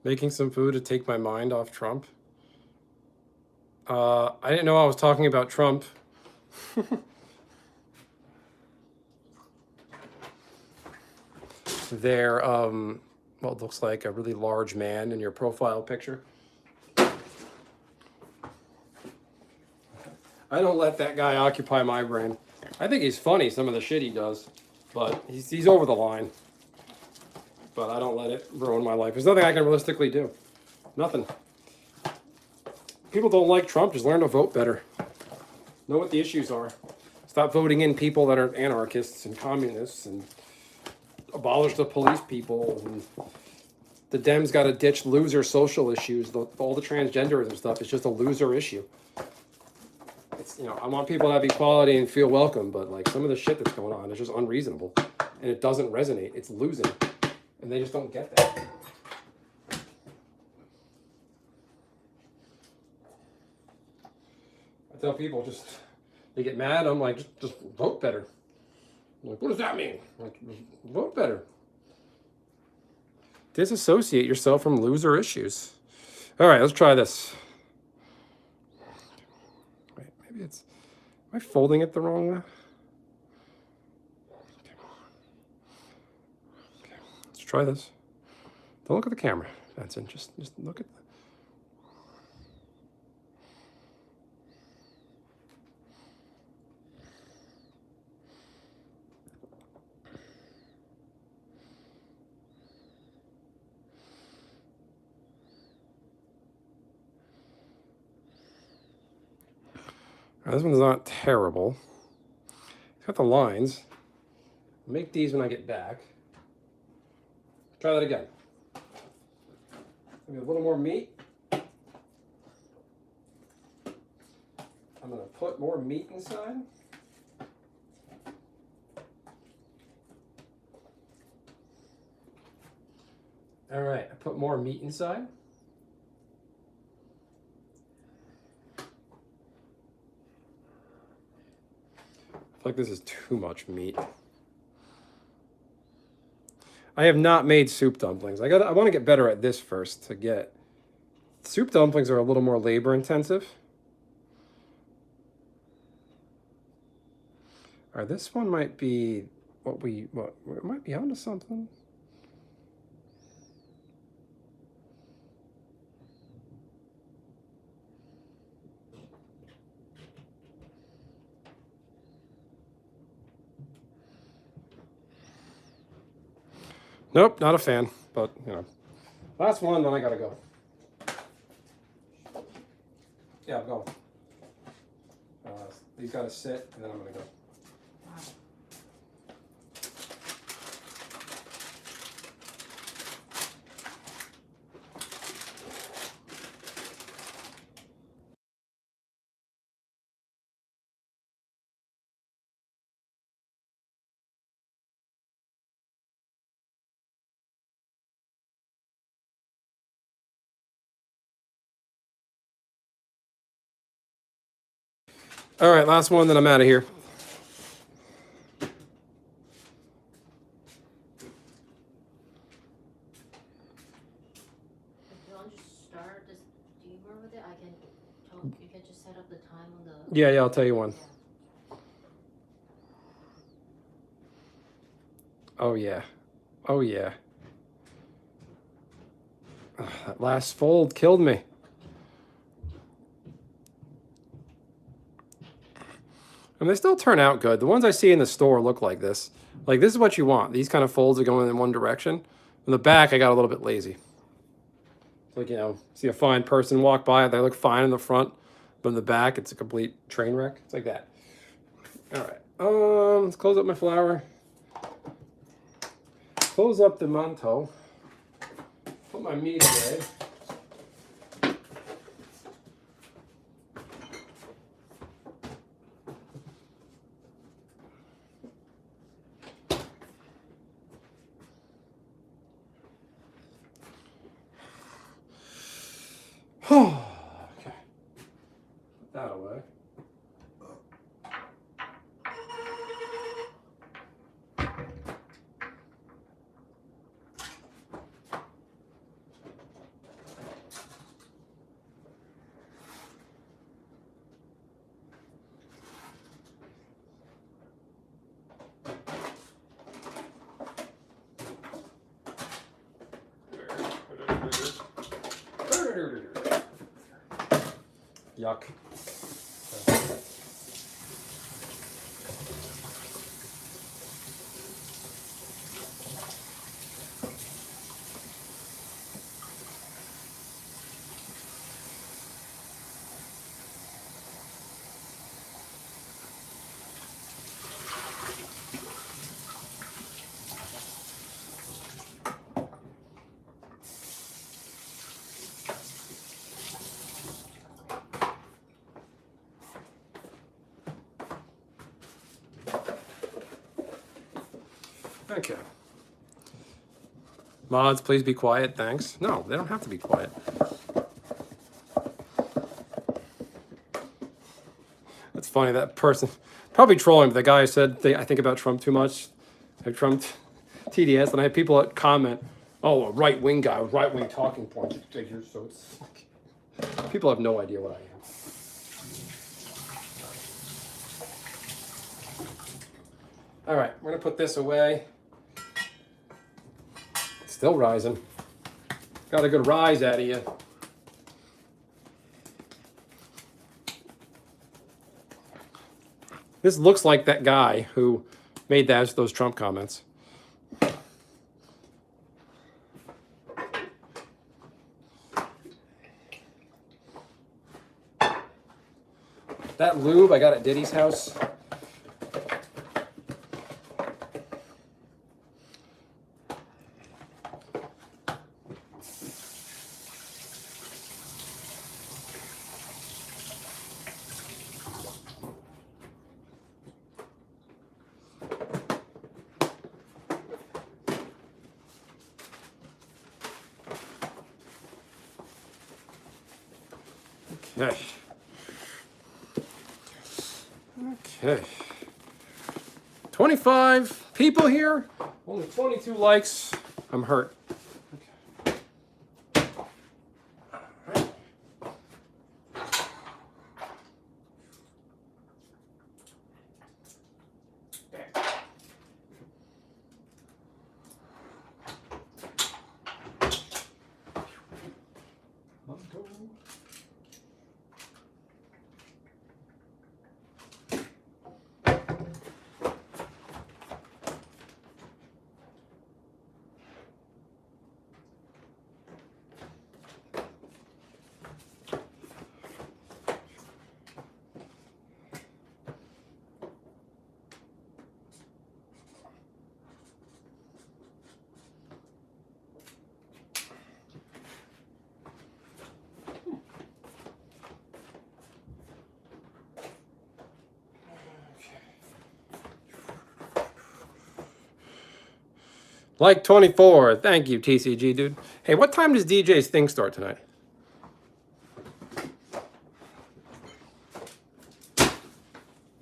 Making some food to take my mind off Trump. I didn't know I was talking about Trump. There, well, it looks like a really large man in your profile picture. I don't let that guy occupy my brain. I think he's funny, some of the shit he does, but he's over the line. But I don't let it ruin my life. There's nothing I can realistically do. Nothing. People don't like Trump, just learn to vote better. Know what the issues are. Stop voting in people that are anarchists and communists, and abolish the police people. And the Dems got to ditch loser social issues. All the transgenderism stuff is just a loser issue. It's, you know, I want people to have equality and feel welcome, but like some of the shit that's going on is just unreasonable, and it doesn't resonate. It's losing, and they just don't get that. I tell people they get mad. I'm like, just vote better. I'm like, what does that mean? I'm like, vote better. Disassociate yourself from loser issues. All right, let's try this. Wait, maybe it's, am I folding it the wrong way? Okay, let's try this. Don't look at the camera, Benson. Just look at the... Now, this one's not terrible. It's got the lines. I'll make these when I get back. Try that again. Maybe a little more meat. I'm going to put more meat inside. All right, I put more meat inside. I feel like this is too much meat. I have not made soup dumplings. I want to get better at this first to get. Soup dumplings are a little more labor intensive. All right, this one might be it might be onto something. Nope, not a fan, but you know. Last one, then I gotta go. Yeah, I'm going. These got to sit, and then I'm going to go. All right, last one, then I'm out of here. You can just set up the time on the... Yeah, I'll tell you one. Oh, yeah. Oh, yeah. Ugh, that last fold killed me. And they still turn out good. The ones I see in the store look like this. Like, this is what you want. These kind of folds are going in one direction. In the back, I got a little bit lazy. Like, you know, see a fine person walk by, they look fine in the front, but in the back, it's a complete train wreck. It's like that. All right. Let's close up my flour. Close up the manto. Put my meat away. Okay. Put that away. Yuck. Okay. Mods, please be quiet. Thanks. No, they don't have to be quiet. That's funny. That person, probably trolling, but the guy who said, I think about Trump too much. Like Trump TDS, and I had people that comment, oh, a right-wing guy with right-wing talking points. So it's like, people have no idea what I am. All right, we're gonna put this away. It's still rising. Got a good rise out of you. This looks like that guy who made those Trump comments. That lube I got at Diddy's house. Okay. Okay. 25 people here, only 22 likes. I'm hurt. Like 24. Thank you, TCG, dude. Hey, what time does DJ's thing start tonight?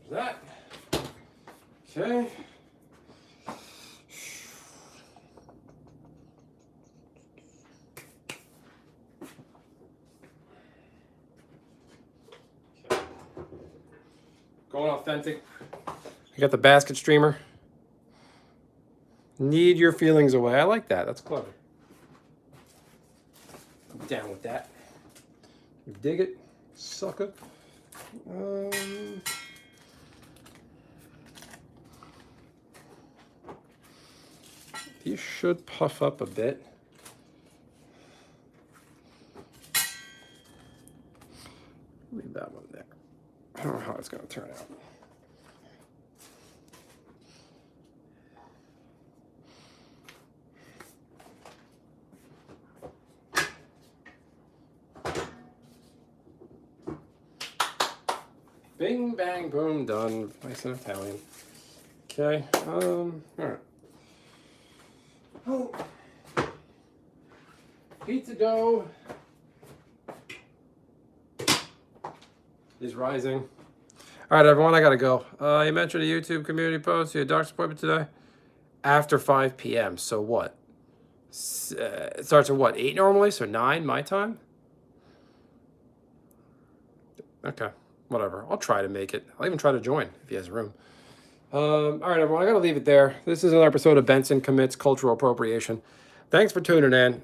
That. Okay. Going authentic. I got the basket streamer. Knead your feelings away. I like that. That's clever. I'm down with that. You dig it, sucker. You should puff up a bit. Leave that one there. I don't know how it's going to turn out. Bing, bang, boom, done. Nice and Italian. Okay, all right. Oh. Pizza dough is rising. All right, everyone, I gotta go. You mentioned a YouTube community post. You had doctor's appointment today after 5 p.m. So what? It starts at what, 8 normally? So 9 my time? Okay. Whatever. I'll try to make it. I'll even try to join if he has room. All right, everyone. I got to leave it there. This is another episode of Benson Commits Cultural Appropriation. Thanks for tuning in.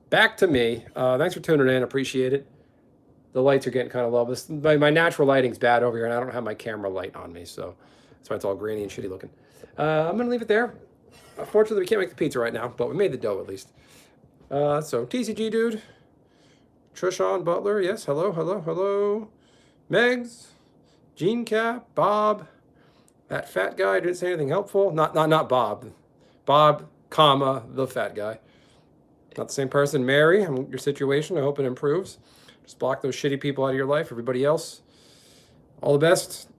Back to me. Thanks for tuning in. Appreciate it. The lights are getting kind of low. My natural lighting's bad over here, and I don't have my camera light on me, so that's why it's all grainy and shitty looking. I'm going to leave it there. Unfortunately, we can't make the pizza right now, but we made the dough at least. So, TCG dude. Trishawn Butler. Yes, hello, hello, hello. Megs, Gene Cap, Bob, that fat guy didn't say anything helpful. Not Bob. Bob, comma, the fat guy. Not the same person. Mary, your situation, I hope it improves. Just block those shitty people out of your life. Everybody else, all the best.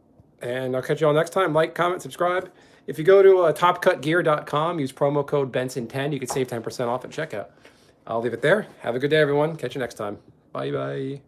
And I'll catch you all next time. Like, comment, subscribe. If you go to topcutgear.com, use promo code Benson10, you can save 10% off at checkout. I'll leave it there. Have a good day, everyone. Catch you next time. Bye-bye.